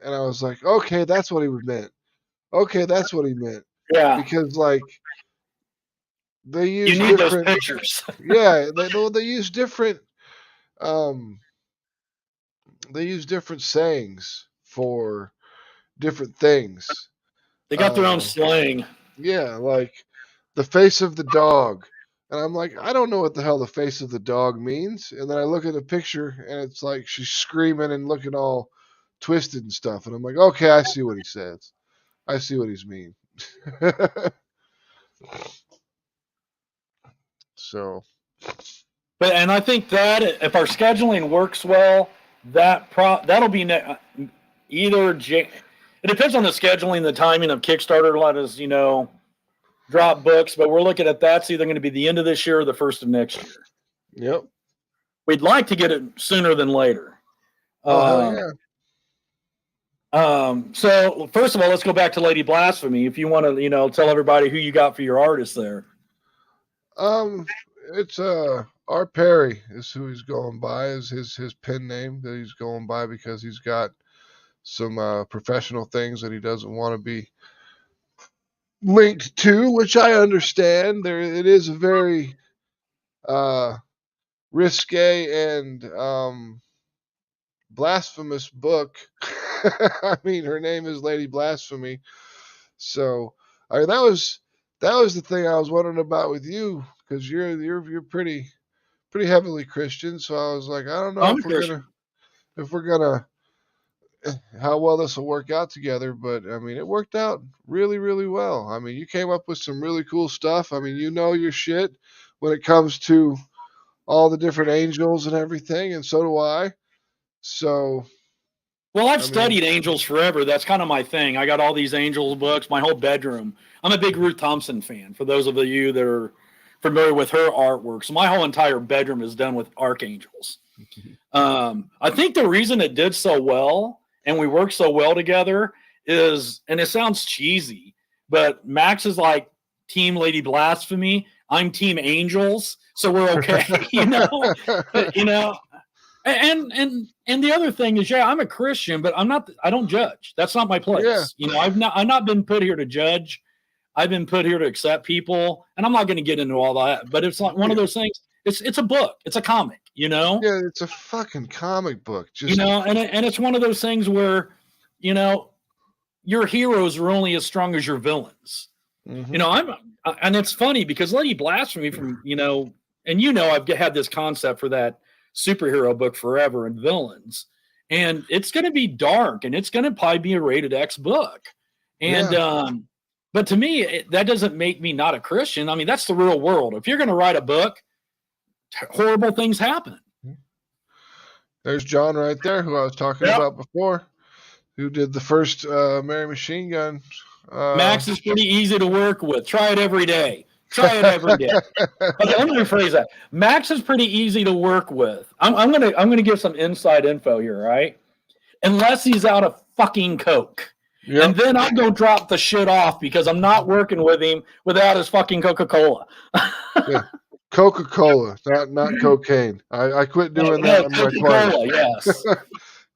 [SPEAKER 1] and I was like, okay, that's what he meant. Okay, that's what he meant.
[SPEAKER 2] Yeah,
[SPEAKER 1] because like they use
[SPEAKER 2] you need those pictures.
[SPEAKER 1] Yeah, they use different. They use different sayings for different things.
[SPEAKER 2] They got their own slang.
[SPEAKER 1] Yeah, like the face of the dog. And I'm like, I don't know what the hell the face of the dog means. And then I look at the picture, and it's like she's screaming and looking all twisted and stuff. And I'm like, okay, I see what he says. I see what he's mean. So.
[SPEAKER 2] And I think that if our scheduling works well, that'll be either it depends on the scheduling, the timing of Kickstarter. Let us, drop books, but we're looking at that's either going to be the end of this year or the first of next year.
[SPEAKER 1] Yep.
[SPEAKER 2] We'd like to get it sooner than later.
[SPEAKER 1] Yeah.
[SPEAKER 2] So first of all, let's go back to Lady Blasphemy. If you want to, tell everybody who you got for your artist there.
[SPEAKER 1] It's Art Perry is who he's going by, is his pen name that he's going by, because he's got some professional things that he doesn't want to be linked to, which I understand. It is a very risque and blasphemous book. I mean, her name is Lady Blasphemy, so that was the thing I was wondering about with you, because you're pretty heavily Christian. So I was like, I don't know if we're gonna how well this will work out together, but I mean, it worked out really, really well. I mean, you came up with some really cool stuff. I mean, your shit when it comes to all the different angels and everything, and so do I. So,
[SPEAKER 2] well, I've studied angels forever. That's kind of my thing. I got all these angels books, my whole bedroom. I'm a big Ruth Thompson fan, for those of you that are familiar with her artwork. So my whole entire bedroom is done with archangels. I think the reason it did so well and we worked so well together is, and it sounds cheesy, but Max is like Team Lady Blasphemy. I'm Team Angels, so we're okay, you know. You know, and the other thing is, yeah, I'm a Christian, but I'm not. I don't judge. That's not my place.
[SPEAKER 1] Yeah.
[SPEAKER 2] You know, I've not been put here to judge. I've been put here to accept people, and I'm not going to get into all that. But it's like one of those things. It's a book. It's a comic. You know.
[SPEAKER 1] Yeah, it's a fucking comic book. Just,
[SPEAKER 2] you know, and it's one of those things where, you know, your heroes are only as strong as your villains.
[SPEAKER 1] mm-hmm.
[SPEAKER 2] You know, and it's funny because Lady Blasphemy from, you know, and you know, I've had this concept for that superhero book forever and villains, and it's going to be dark and it's going to probably be a rated X book. And, but to me, that doesn't make me not a Christian. I mean, that's the real world. If you're going to write a book, horrible things happen.
[SPEAKER 1] There's John right there, who I was talking about before, who did the first Mary Machinegun.
[SPEAKER 2] Max is pretty easy to work with. Try it every day. Try it every day. Okay, let me rephrase that. Max is pretty easy to work with. I'm gonna give some inside info here, right? Unless he's out of fucking coke. Yep. And then I go drop the shit off because I'm not working with him without his fucking Coca-Cola.
[SPEAKER 1] Yeah. Coca-Cola, not cocaine. I quit doing that in my 20s.
[SPEAKER 2] Yes.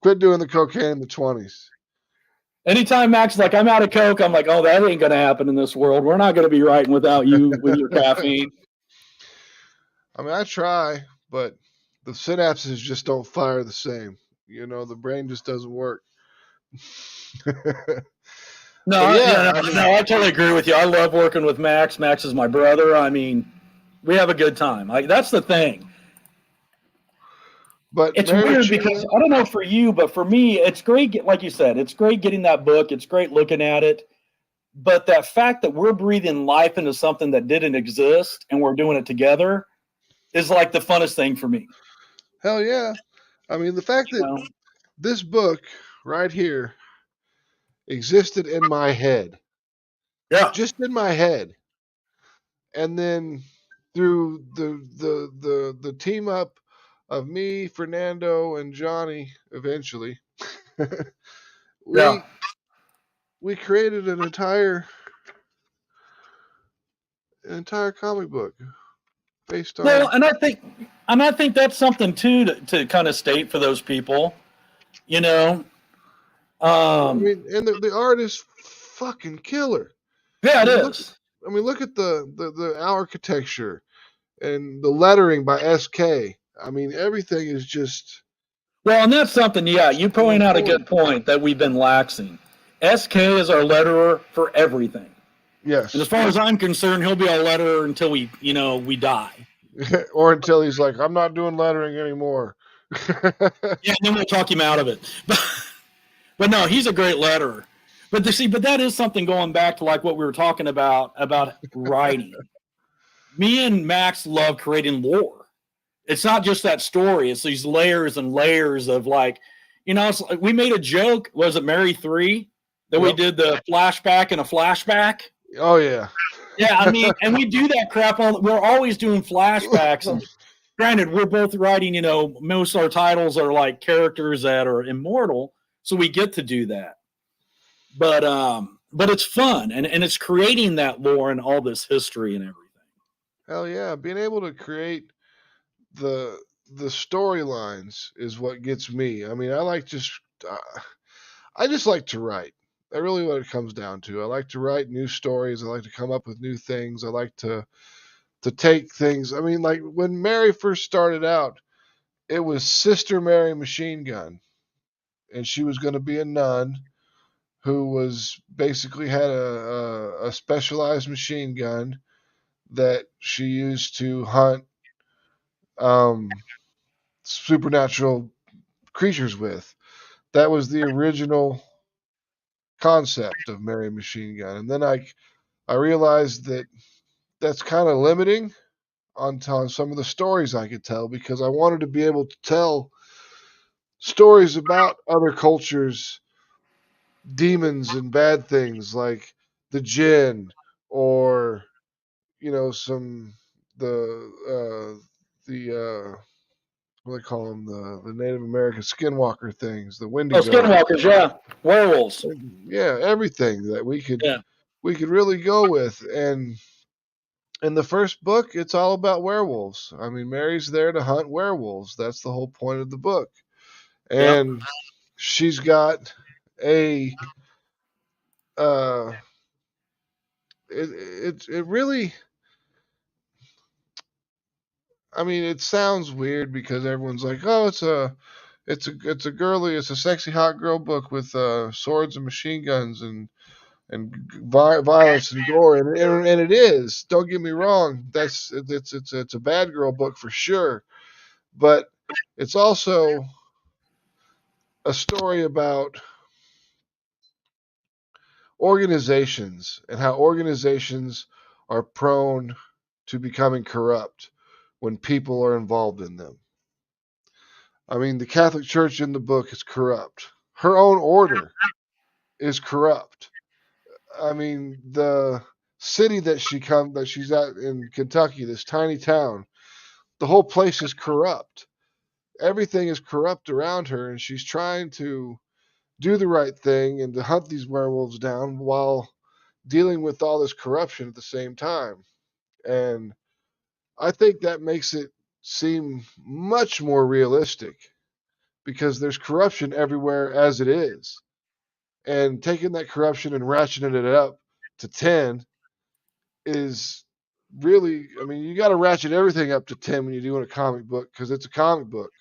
[SPEAKER 1] Quit doing the cocaine in the 20s.
[SPEAKER 2] Anytime Max is like, I'm out of Coke, I'm like, oh, that ain't going to happen in this world. We're not going to be writing without you with your caffeine.
[SPEAKER 1] I mean, I try, but the synapses just don't fire the same. You know, the brain just doesn't work.
[SPEAKER 2] No, I totally agree with you. I love working with Max. Max is my brother. I mean, we have a good time. Like, that's the thing. But it's weird because I don't know for you, but for me, it's great. Like you said, it's great getting that book. It's great looking at it. But that fact that we're breathing life into something that didn't exist and we're doing it together is like the funnest thing for me.
[SPEAKER 1] Hell yeah. I mean, the fact that this book right here existed in my head.
[SPEAKER 2] Yeah.
[SPEAKER 1] Just in my head. And then through the team up of me, Fernando, and Johnny, eventually, we created an entire comic book based on.
[SPEAKER 2] Well, and I think that's something too to kind of state for those people, you know.
[SPEAKER 1] I mean, and the art is fucking killer.
[SPEAKER 2] Yeah, it is.
[SPEAKER 1] Look at the architecture and the lettering by SK. I mean, everything is just.
[SPEAKER 2] Well, and that's something, yeah, you point out a good point that we've been laxing. SK is our letterer for everything.
[SPEAKER 1] Yes.
[SPEAKER 2] And as far as I'm concerned, he'll be our letterer until we die.
[SPEAKER 1] Or until he's like, I'm not doing lettering anymore.
[SPEAKER 2] Yeah, and then we'll talk him out of it. But no, he's a great letterer. But that is something going back to like what we were talking about writing. Me and Max love creating lore. It's not just that story. It's these layers and layers of like, you know, it's like we made a joke. Was it Mary 3 that we did the flashback and a flashback?
[SPEAKER 1] Oh, yeah.
[SPEAKER 2] Yeah, I mean, and we do that crap. We're always doing flashbacks. And granted, we're both writing, you know, most of our titles are like characters that are immortal. So we get to do that. But it's fun. And it's creating that lore and all this history and everything.
[SPEAKER 1] Hell yeah. Being able to create the storylines is what gets me. I mean, I just like to write. That's really what it comes down to. I like to write new stories. I like to come up with new things. I like to take things. I mean, like when Mary first started out, it was Sister Mary Machinegun, and she was going to be a nun who was basically had a specialized machine gun that she used to hunt supernatural creatures with. That was the original concept of Mary Machinegun. And then I realized that that's kind of limiting on some of the stories I could tell, because I wanted to be able to tell stories about other cultures, demons and bad things like the jinn, or you know, the what do they call them? The Native American skinwalker things, the Wendigo.
[SPEAKER 2] Oh, skinwalkers, yeah, werewolves.
[SPEAKER 1] Yeah, everything that we could
[SPEAKER 2] Yeah.
[SPEAKER 1] really go with. And in the first book, it's all about werewolves. I mean, Mary's there to hunt werewolves. That's the whole point of the book. And she's got a it really, I mean, it sounds weird because everyone's like, oh, it's a sexy hot girl book with swords and machine guns and violence and gore, and it is. Don't get me wrong. It's a bad girl book for sure, but it's also a story about organizations and how organizations are prone to becoming corrupt when people are involved in them. I mean, the Catholic Church in the book is corrupt. Her own order is corrupt. I mean, the city that she's at in Kentucky, this tiny town, the whole place is corrupt. Everything is corrupt around her, and she's trying to do the right thing and to hunt these werewolves down while dealing with all this corruption at the same time. And I think that makes it seem much more realistic because there's corruption everywhere as it is. And taking that corruption and ratcheting it up to 10 is really, I mean, you got to ratchet everything up to 10 when you're doing a comic book because it's a comic book.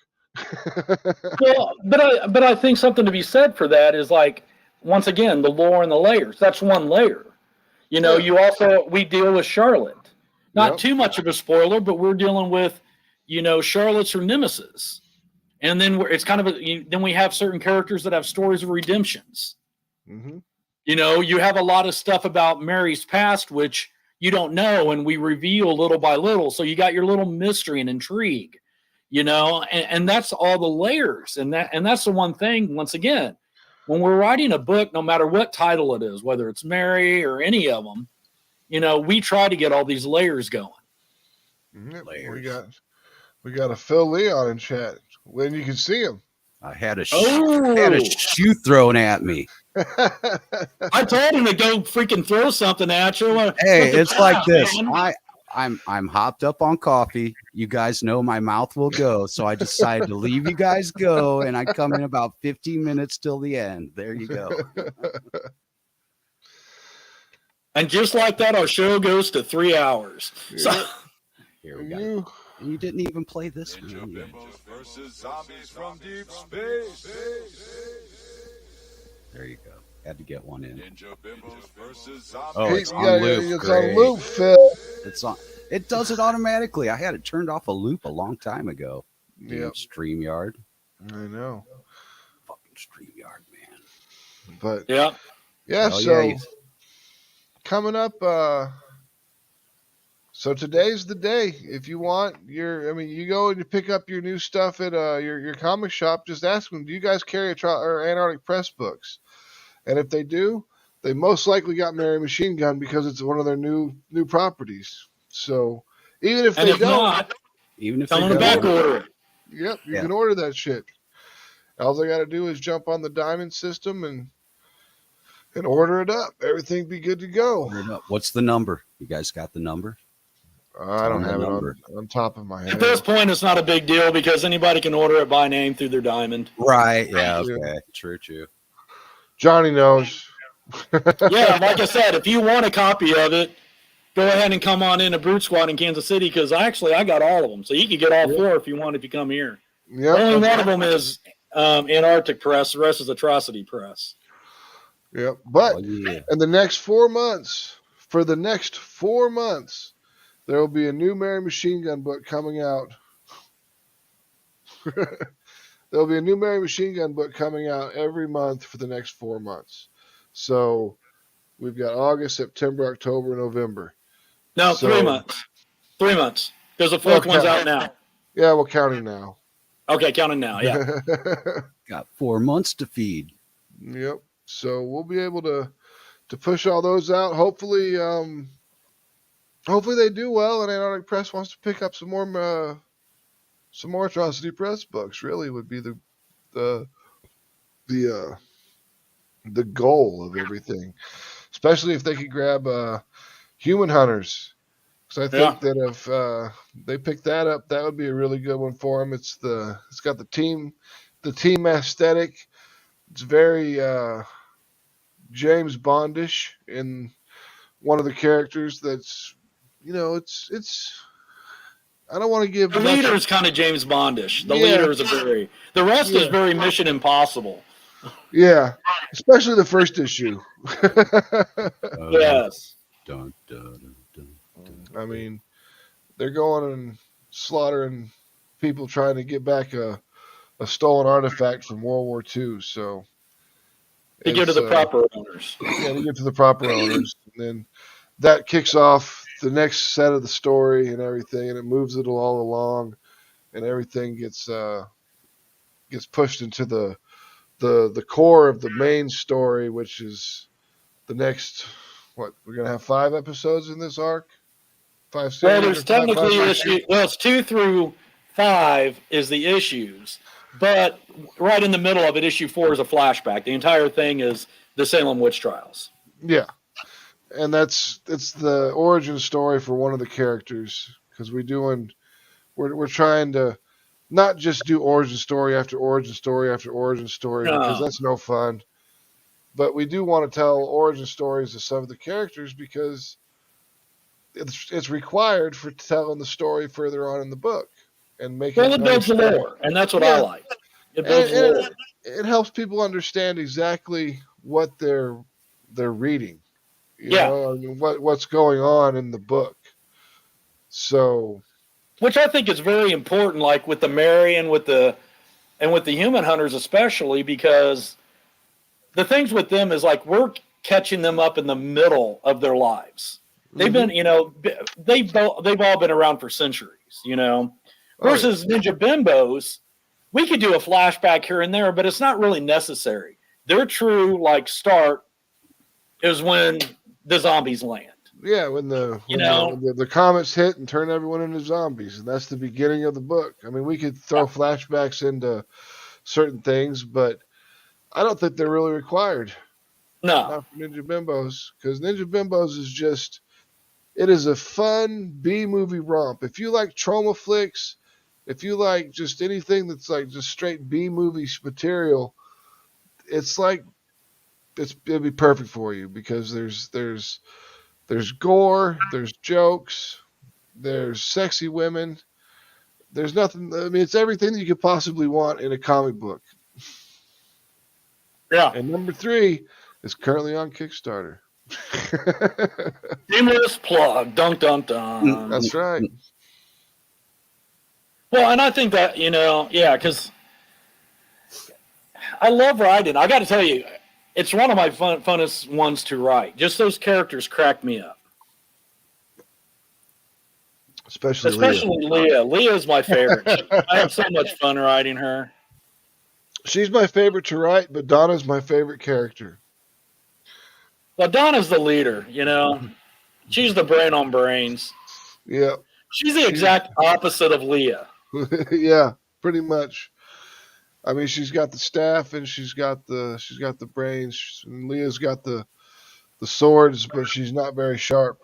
[SPEAKER 2] Well, but I think something to be said for that is, like, once again, the lore and the layers. That's one layer. You know, we deal with Charlotte. Not too much of a spoiler, but we're dealing with, Charlotte's her nemesis. And then it's kind of then we have certain characters that have stories of redemptions.
[SPEAKER 1] Mm-hmm.
[SPEAKER 2] You have a lot of stuff about Mary's past, which you don't know, and we reveal little by little. So you got your little mystery and intrigue, and that's all the layers. And that's the one thing, once again, when we're writing a book, no matter what title it is, whether it's Mary or any of them, we try to get all these layers going.
[SPEAKER 1] Layers. We got a Phil Leon in chat. When you can see him.
[SPEAKER 3] I had a shoe thrown at me.
[SPEAKER 2] I told him to go freaking throw something at you.
[SPEAKER 3] Hey, it's like this. I'm hopped up on coffee. You guys know my mouth will go, so I decided to leave you guys go, and I come in about 15 minutes till the end. There you go.
[SPEAKER 2] And just like that, our show goes to 3 hours.
[SPEAKER 1] Yeah.
[SPEAKER 2] So
[SPEAKER 3] here we go. And you didn't even play this
[SPEAKER 4] Ninja
[SPEAKER 3] one.
[SPEAKER 4] Bimbos versus zombies from deep space.
[SPEAKER 3] There you go. Had to get one in.
[SPEAKER 4] Ninja Bimbos versus zombies.
[SPEAKER 3] Oh, it's on loop.
[SPEAKER 1] It's on loop, Phil.
[SPEAKER 3] It's on. It does it automatically. I had it turned off a loop a long time ago.
[SPEAKER 1] Yep.
[SPEAKER 3] StreamYard.
[SPEAKER 1] I know.
[SPEAKER 3] Fucking StreamYard, man.
[SPEAKER 1] But
[SPEAKER 2] yeah.
[SPEAKER 1] So coming up. So today's the day. If you want you go and you pick up your new stuff at your comic shop. Just ask them, do you guys carry Antarctic Press books? And if they do, they most likely got Mary Machinegun because it's one of their new properties. So even if they don't,
[SPEAKER 3] even if
[SPEAKER 2] they don't, back order it.
[SPEAKER 1] Yep, you can order that shit. All they got to do is jump on the Diamond system and order it up. Everything be good to go.
[SPEAKER 3] What's the number? You guys got the number?
[SPEAKER 1] I don't have it on top of my head.
[SPEAKER 2] At this point, it's not a big deal because anybody can order it by name through their Diamond.
[SPEAKER 3] Right. Yeah. Okay. True.
[SPEAKER 1] Johnny knows.
[SPEAKER 2] Yeah. Like I said, if you want a copy of it, go ahead and come on in to Brute Squad in Kansas City because I got all of them. So you can get all 4 if you want if you come here.
[SPEAKER 1] Yep.
[SPEAKER 2] Only one of them is Antarctic Press. The rest is Atrocity Press.
[SPEAKER 1] Yep. But in the next 4 months, there will be a new Mary Machinegun book coming out. There'll be a new Mary Machinegun book coming out every month for the next 4 months. So we've got August, September, October, November.
[SPEAKER 2] No, 3 months. 3 months. Because the 4th one's out now.
[SPEAKER 1] Yeah, we're counting now.
[SPEAKER 2] Okay, counting now, yeah.
[SPEAKER 3] Got 4 months to feed.
[SPEAKER 1] Yep. So we'll be able to push all those out. Hopefully they do well, and Antarctic Press wants to pick up some more some more Atrocity Press books. Really, would be the goal of everything. Especially if they could grab Human Hunters, because I think that if they pick that up, that would be a really good one for them. It's got the team aesthetic. It's very James Bondish in one of the characters. That's it's. I don't want to give
[SPEAKER 2] the leader is kind of James Bondish. The leader is the rest is very Mission Impossible.
[SPEAKER 1] Yeah, especially the first issue.
[SPEAKER 2] Yes.
[SPEAKER 3] Dun, dun, dun, dun.
[SPEAKER 1] I mean, they're going and slaughtering people trying to get back a stolen artifact from World War II. So
[SPEAKER 2] to give to the proper owners.
[SPEAKER 1] Yeah, to give to the proper owners. And then that kicks off the next set of the story and everything, and it moves it all along, and everything gets pushed into the core of the main story, which is the next. What, we're gonna have 5 episodes in this arc? 5 series?
[SPEAKER 2] Well, there's technically issue. Well, it's 2 through 5 is the issues, but right in the middle of it, issue 4 is a flashback. The entire thing is the Salem witch trials.
[SPEAKER 1] Yeah, and it's the origin story for one of the characters, because we're trying to not just do origin story after origin story after origin story, because that's no fun. But we do want to tell origin stories of some of the characters, because it's required for telling the story further on in the book and making.
[SPEAKER 2] Well, it builds the lore, and that's what I like. It builds lore.
[SPEAKER 1] It helps people understand exactly what they're reading. You know, I mean, what's going on in the book. So,
[SPEAKER 2] which I think is very important, like with the Mary and with the Human Hunters especially, because the things with them is like we're catching them up in the middle of their lives. They've been, they've all been around for centuries, versus Ninja Bimbos, we could do a flashback here and there, but it's not really necessary. Their true start is when the zombies land.
[SPEAKER 1] Yeah, when the comets hit and turn everyone into zombies, and that's the beginning of the book. I mean, we could throw flashbacks into certain things, but I don't think they're really required.
[SPEAKER 2] No.
[SPEAKER 1] Not for Ninja Bimbos, because Ninja Bimbos is just, it is a fun B-movie romp. If you like trauma flicks, if you like just anything that's like just straight B-movie material, it'd be perfect for you, because there's gore, there's jokes, there's sexy women. There's nothing, I mean, it's everything that you could possibly want in a comic book.
[SPEAKER 2] Yeah.
[SPEAKER 1] And number 3 is currently on Kickstarter.
[SPEAKER 2] Shameless plug. Dun, dun, dun.
[SPEAKER 1] That's right.
[SPEAKER 2] Well, and I think that, because I love writing. I got to tell you, it's one of my funnest ones to write. Just those characters crack me up.
[SPEAKER 1] Especially
[SPEAKER 2] Leah. Leah's my favorite. I have so much fun writing her.
[SPEAKER 1] She's my favorite to write, but Donna's my favorite character.
[SPEAKER 2] Well, Donna's the leader, She's the brain on brains.
[SPEAKER 1] Yeah.
[SPEAKER 2] She's the exact opposite of Leah.
[SPEAKER 1] Yeah, pretty much. I mean, she's got the staff and she's got the brains. And Leah's got the swords, but she's not very sharp.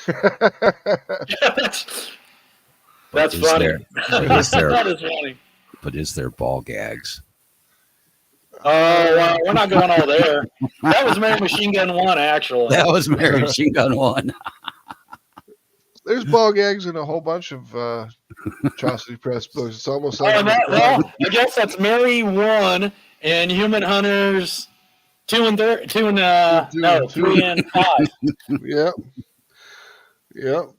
[SPEAKER 2] That's funny. That is funny.
[SPEAKER 3] But is there ball gags?
[SPEAKER 2] Oh, well, we're not going all there. That was Mary Machinegun 1, actually.
[SPEAKER 3] That was Mary Machinegun 1.
[SPEAKER 1] There's ball gags in a whole bunch of Atrocity Press books. It's almost like
[SPEAKER 2] I guess that's Mary 1 and Human Hunters 2 and 3. 3 and 5.
[SPEAKER 1] Yep.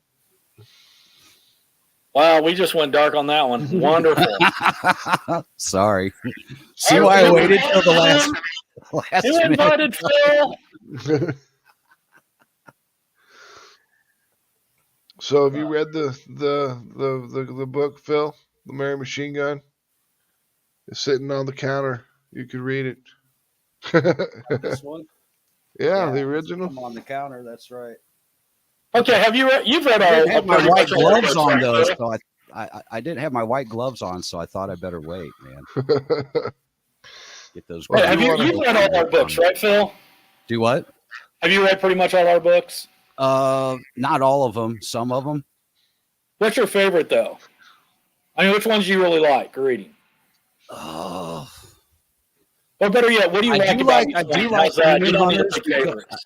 [SPEAKER 2] Wow, we just went dark on that one. Wonderful.
[SPEAKER 3] Sorry. See why I waited till the last
[SPEAKER 2] Who invited Phil?
[SPEAKER 1] So have you read the book, Phil? The Mary Machinegun? It's sitting on the counter. You could read it.
[SPEAKER 5] This one?
[SPEAKER 1] Yeah, the original.
[SPEAKER 5] I'm on the counter. That's right.
[SPEAKER 2] Okay, have you read? You've read all.
[SPEAKER 3] I have my white gloves on those. So I didn't have my white gloves on, so I thought I better wait, man. Get those.
[SPEAKER 2] Hey, you've read all our books, right, Phil?
[SPEAKER 3] Do what?
[SPEAKER 2] Have you read pretty much all our books?
[SPEAKER 3] Not all of them. Some of them.
[SPEAKER 2] What's your favorite, though? I mean, which ones do you really like reading?
[SPEAKER 3] Oh.
[SPEAKER 2] Or better yet, what do you
[SPEAKER 3] I
[SPEAKER 2] like
[SPEAKER 3] do
[SPEAKER 2] about
[SPEAKER 3] like, I do like Human Hunters.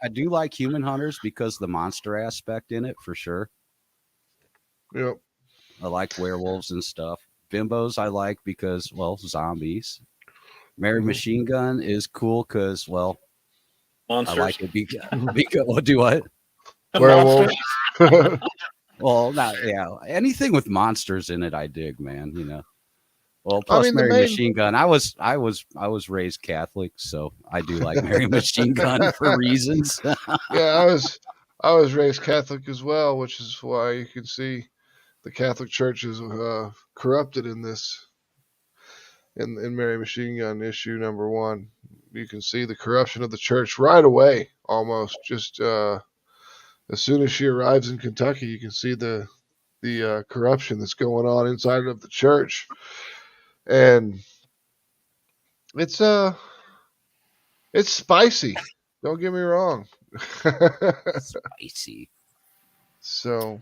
[SPEAKER 3] I do like Human Hunters because the monster aspect in it, for sure.
[SPEAKER 1] Yep.
[SPEAKER 3] I like werewolves and stuff. Bimbos I like because, well, zombies. Mary Machinegun is cool because, well,
[SPEAKER 2] monsters.
[SPEAKER 3] I like it because well, do what?
[SPEAKER 1] Werewolves.
[SPEAKER 3] Well, anything with monsters in it, I dig, man. You know. Well, plus Mary Machinegun. I was raised Catholic, so I do like Mary Machinegun for reasons.
[SPEAKER 1] Yeah, I was raised Catholic as well, which is why you can see the Catholic Church is corrupted in this. In Mary Machinegun issue number 1, you can see the corruption of the church right away, almost just as soon as she arrives in Kentucky, you can see the corruption that's going on inside of the church. And it's spicy. Don't get me wrong.
[SPEAKER 3] Spicy.
[SPEAKER 1] So.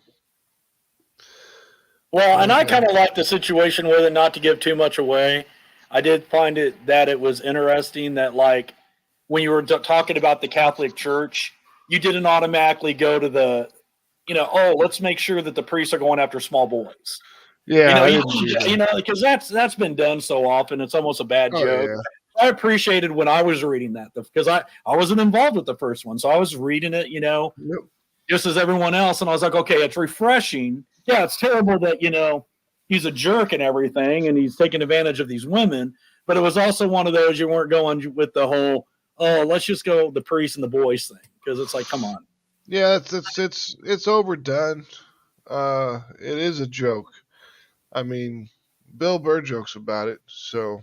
[SPEAKER 2] Well, and I kind of like the situation with it, not to give too much away. I did find that it was interesting that, like, when you were talking about the Catholic Church, you didn't automatically go to the, let's make sure that the priests are going after small boys.
[SPEAKER 1] Yeah,
[SPEAKER 2] because that's been done so often. It's almost a bad joke. Yeah. I appreciated when I was reading that because I wasn't involved with the first one, so I was reading it, just as everyone else, and I was like, okay, it's refreshing. Yeah, it's terrible that he's a jerk and everything, and he's taking advantage of these women. But it was also one of those you weren't going with the whole, let's just go the priest and the boys thing, because it's like, come on.
[SPEAKER 1] Yeah, it's overdone. It is a joke. I mean, Bill Burr jokes about it, so.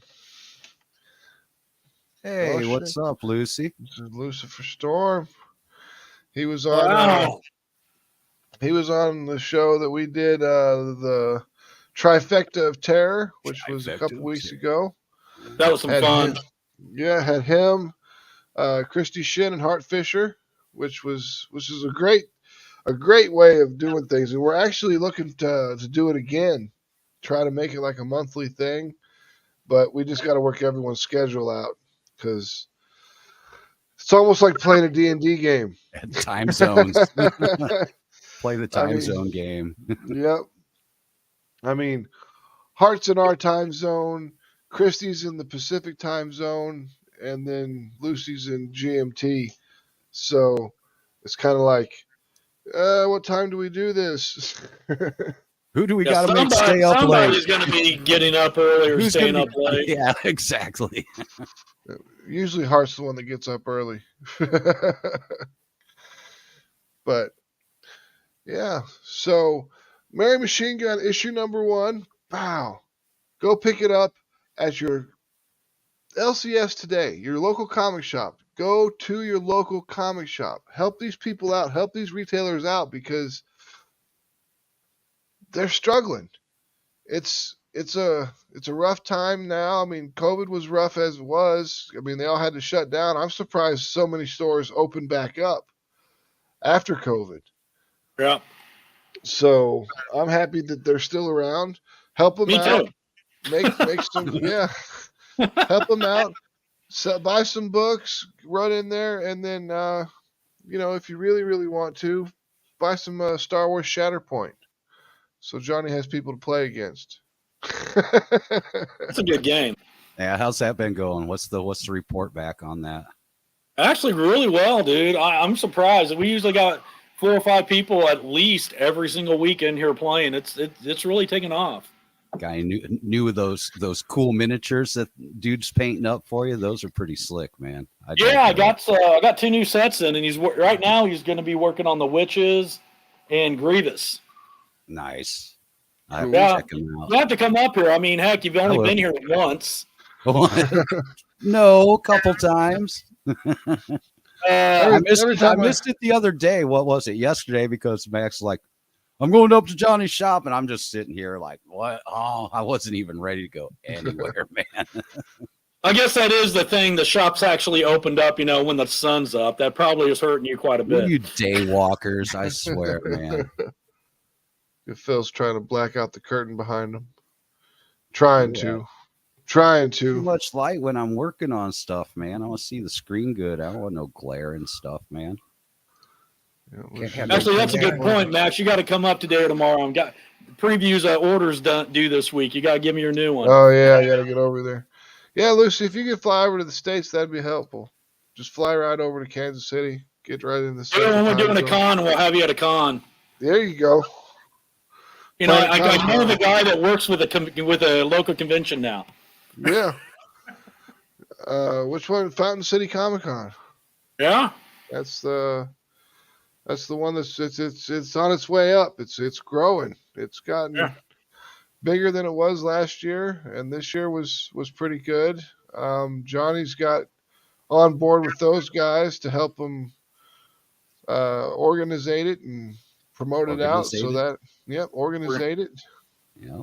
[SPEAKER 3] Hey, what's up, Lucy?
[SPEAKER 1] This is Lucifer Storm. He was on. He was on the show that we did, the Trifecta of Terror, which was a couple weeks ago.
[SPEAKER 2] That was some fun.
[SPEAKER 1] Had him, Christy Shin, and Hart Fisher, which is a great way of doing things, and we're actually looking to do it again. Try to make it like a monthly thing, but we just got to work everyone's schedule out because it's almost like playing a D&D game.
[SPEAKER 3] Time zones. Play the time zone game.
[SPEAKER 1] Yep. I mean, Hart's in our time zone, Christy's in the Pacific time zone, and then Lucy's in GMT. So it's kind of like, what time do we do this?
[SPEAKER 3] Who do we got to make stay up late?
[SPEAKER 2] Somebody's going to be getting up early or staying up late.
[SPEAKER 3] Yeah, exactly.
[SPEAKER 1] Usually Hart's the one that gets up early. But, yeah. So, Mary Machinegun, issue number 1. Wow. Go pick it up at your LCS today, your local comic shop. Go to your local comic shop. Help these people out. Help these retailers out because they're struggling. It's a rough time now. I mean, COVID was rough as it was. I mean, they all had to shut down. I'm surprised so many stores opened back up after COVID.
[SPEAKER 2] Yeah.
[SPEAKER 1] So I'm happy that they're still around. Help them out.
[SPEAKER 2] Too.
[SPEAKER 1] Make some help them out. Buy some books. Run in there, and then if you really really want to, buy some Star Wars Shatterpoint. So Johnny has people to play against.
[SPEAKER 2] That's a good game.
[SPEAKER 3] Yeah, how's that been going? What's the report back on that?
[SPEAKER 2] Actually, really well, dude. I'm surprised. We usually got 4 or 5 people at least every single weekend here playing. It's really taken off.
[SPEAKER 3] Guy knew those cool miniatures that dude's painting up for you. Those are pretty slick, man. I
[SPEAKER 2] got 2 new sets in, and he's right now he's going to be working on the Witches and Grievous.
[SPEAKER 3] Nice. I have to check him out.
[SPEAKER 2] You have to come up here. I mean, heck, you've only been here once.
[SPEAKER 3] No, a couple times. I missed it the other day. What was it? Yesterday, because Max was like, I'm going up to Johnny's shop, and I'm just sitting here like, what? Oh, I wasn't even ready to go anywhere, man.
[SPEAKER 2] I guess that is the thing. The shop's actually opened up, when the sun's up. That probably is hurting you quite a bit.
[SPEAKER 3] You daywalkers, I swear, man.
[SPEAKER 1] Phil's trying to black out the curtain behind him. Trying to.
[SPEAKER 3] Too much light when I'm working on stuff, man. I want to see the screen good. I don't want no glare and stuff, man.
[SPEAKER 2] Actually, that's a good point, Max. You got to come up today or tomorrow. I've got previews orders due this week. You got to give me your new one.
[SPEAKER 1] Oh, yeah, I got to get over there. Yeah, Lucy, if you could fly over to the States, that'd be helpful. Just fly right over to Kansas City. Get right in the
[SPEAKER 2] Central when we're doing a con, we'll have you at a con.
[SPEAKER 1] There you go.
[SPEAKER 2] I know the guy that works with a local convention now.
[SPEAKER 1] Yeah. Which one? Fountain City Comic Con.
[SPEAKER 2] Yeah.
[SPEAKER 1] That's the one it's on its way up. It's growing. It's gotten bigger than it was last year, and this year was pretty good. Johnny's got on board with those guys to help them organize it and promote it out. So that organize it.
[SPEAKER 3] Yep.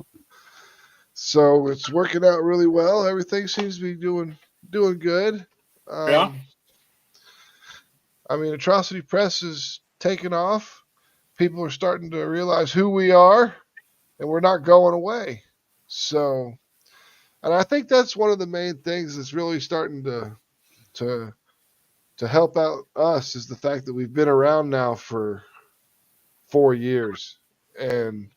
[SPEAKER 1] So it's working out really well. Everything seems to be doing good. I mean, Atrocity Press is taking off. People are starting to realize who we are, and we're not going away. So, and I think that's one of the main things that's really starting to help out us is the fact that we've been around now for 4 years, and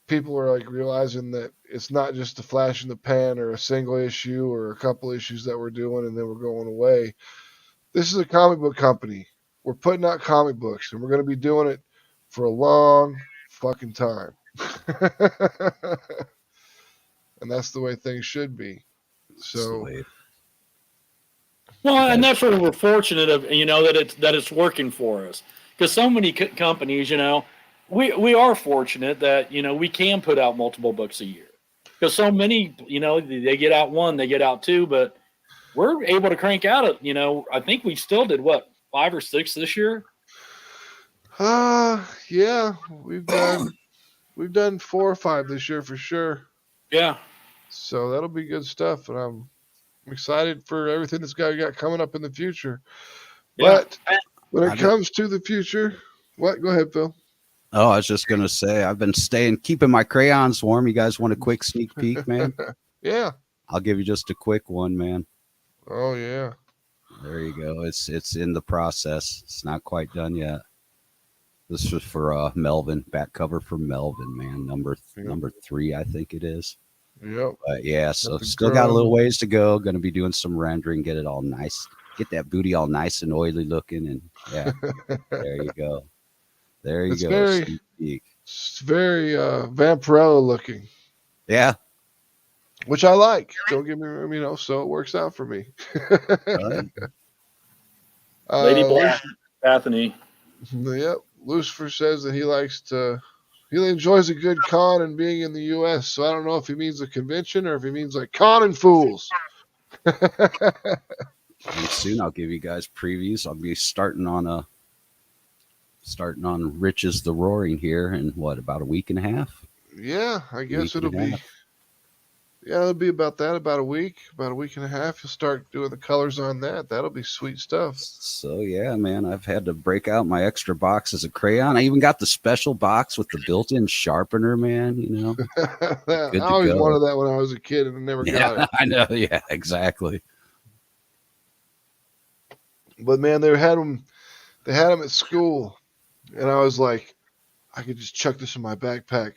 [SPEAKER 1] people are like realizing that it's not just a flash in the pan or a single issue or a couple issues that we're doing and then we're going away. This is a comic book company. We're putting out comic books, and we're going to be doing it for a long fucking time. And that's the way things should be. So,
[SPEAKER 2] well, and that's where we're fortunate of, that it's working for us, because so many companies, we are fortunate that, we can put out multiple books a year, because so many, they get out one, they get out two, but we're able to crank out I think we still did 5 or 6 this year.
[SPEAKER 1] Yeah, we've done 4 or 5 this year for sure.
[SPEAKER 2] Yeah.
[SPEAKER 1] So that'll be good stuff, and I'm excited for everything this guy got coming up in the future.
[SPEAKER 2] Yeah.
[SPEAKER 1] But when it comes to the future, what? Go ahead, Phil.
[SPEAKER 3] Oh, I was just gonna say I've been keeping my crayons warm. You guys want a quick sneak peek, man?
[SPEAKER 1] Yeah.
[SPEAKER 3] I'll give you just a quick one, man.
[SPEAKER 1] Oh yeah.
[SPEAKER 3] There you go. It's in the process. It's not quite done yet. This was for Melvin, back cover for Melvin, man. Number 3, I think it is.
[SPEAKER 1] Yep.
[SPEAKER 3] But yeah, so still got a little ways to go. Going to be doing some rendering, get it all nice, get that booty all nice and oily looking, and yeah, there you go. There you go.
[SPEAKER 1] It's very Vampirella looking.
[SPEAKER 3] Yeah.
[SPEAKER 1] Which I like. Don't get me, so it works out for me.
[SPEAKER 2] Lady Black, Bethany.
[SPEAKER 1] Yep. Lucifer says that he enjoys a good con and being in the U.S. So I don't know if he means a convention or if he means like conning fools.
[SPEAKER 3] And soon I'll give you guys previews. I'll be starting on Riches the Roaring here in about a week and a half.
[SPEAKER 1] Yeah, I guess it'll be. Yeah, it'll be about that, about a week and a half. You'll start doing the colors on that. That'll be sweet stuff.
[SPEAKER 3] So, yeah, man, I've had to break out my extra boxes of crayon. I even got the special box with the built-in sharpener, man,
[SPEAKER 1] I always wanted that when I was a kid, and I never got it.
[SPEAKER 3] I know, yeah, exactly.
[SPEAKER 1] But, man, they had them at school, and I was like, I could just chuck this in my backpack.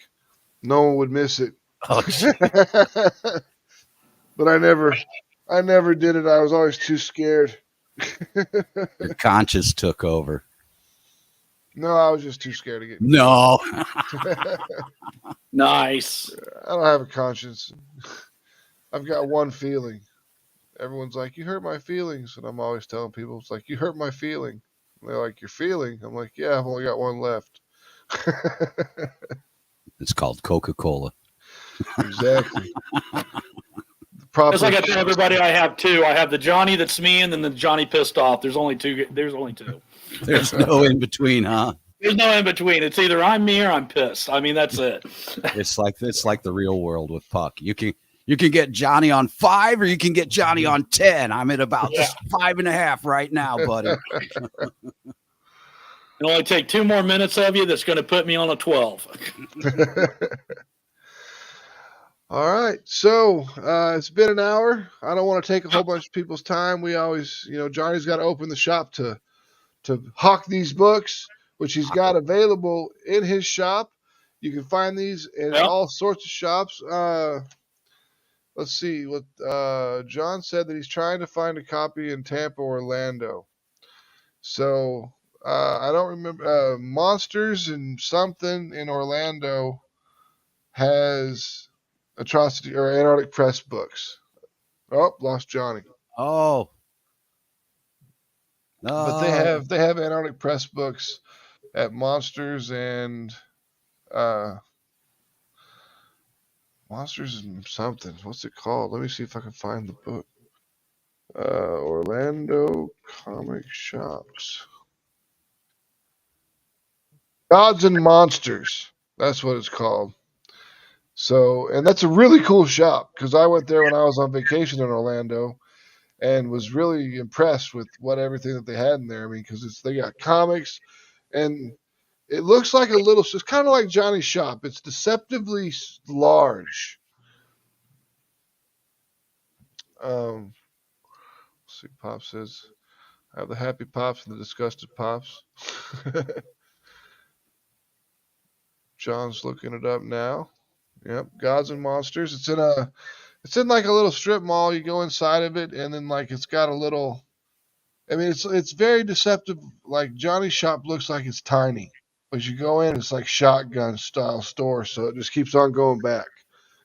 [SPEAKER 1] No one would miss it.
[SPEAKER 3] Oh,
[SPEAKER 1] but I never did it. I was always too scared.
[SPEAKER 3] Your conscience took over.
[SPEAKER 1] No, I was just too scared to get.
[SPEAKER 3] No.
[SPEAKER 2] Nice.
[SPEAKER 1] I don't have a conscience. I've got one feeling. Everyone's like, "You hurt my feelings," and I'm always telling people, "It's like you hurt my feeling." And they're like, "Your feeling?" I'm like, "Yeah, I've only got one left."
[SPEAKER 3] It's called Coca-Cola.
[SPEAKER 1] Exactly.
[SPEAKER 2] Just like I tell everybody, I have 2. I have the Johnny that's me, and then the Johnny pissed off. There's only 2. There's no in between, huh? There's no in between. It's either I'm me or I'm pissed. I mean, that's it.
[SPEAKER 3] It's like the real world with Puck. You can get Johnny on 5 or you can get Johnny on 10. I'm at about 5.5 right now, buddy.
[SPEAKER 2] It'll only take 2 more minutes of you. That's going to put me on a 12.
[SPEAKER 1] All right. So it's been an hour. I don't want to take a whole bunch of people's time. We always, Johnny's got to open the shop to hawk these books, which he's got available in his shop. You can find these in all sorts of shops. Let's see what John said, that he's trying to find a copy in Tampa, Orlando. So I don't remember. Monsters and something in Orlando has Atrocity or Antarctic Press books. Oh, lost Johnny.
[SPEAKER 3] Oh.
[SPEAKER 1] But they have Antarctic Press books at Monsters and Monsters and something. What's it called? Let me see if I can find the book. Orlando Comic Shops. Gods and Monsters. That's what it's called. So, and that's a really cool shop because I went there when I was on vacation in Orlando and was really impressed with everything that they had in there. I mean, because they got comics and it looks like it's kind of like Johnny's shop. It's deceptively large. Let's see, Pop says, I have the happy Pops and the disgusted Pops. John's looking it up now. Yep, Gods and Monsters. It's in like a little strip mall. You go inside of it, and then like it's got a little. I mean, it's very deceptive. Like Johnny's shop looks like it's tiny, but you go in, it's like shotgun style store, so it just keeps on going back.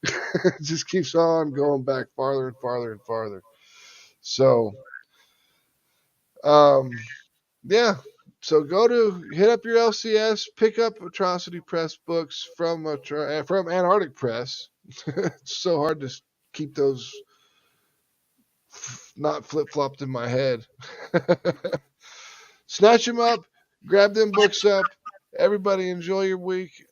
[SPEAKER 1] It just keeps on going back farther and farther and farther. So, yeah. So hit up your LCS, pick up Atrocity Press books from Antarctic Press. It's so hard to keep those not flip-flopped in my head. Snatch them up, grab them books up. Everybody enjoy your week.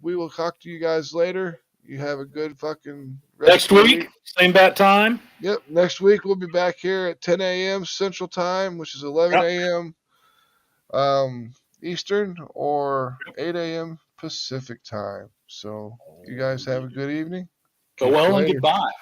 [SPEAKER 1] We will talk to you guys later. You have a good fucking
[SPEAKER 2] next week. Same bat time.
[SPEAKER 1] Yep. Next week we'll be back here at 10 a.m. Central Time, which is 11 a.m. Eastern or 8 a.m. Pacific Time. So you guys have a good evening.
[SPEAKER 2] Go well and goodbye.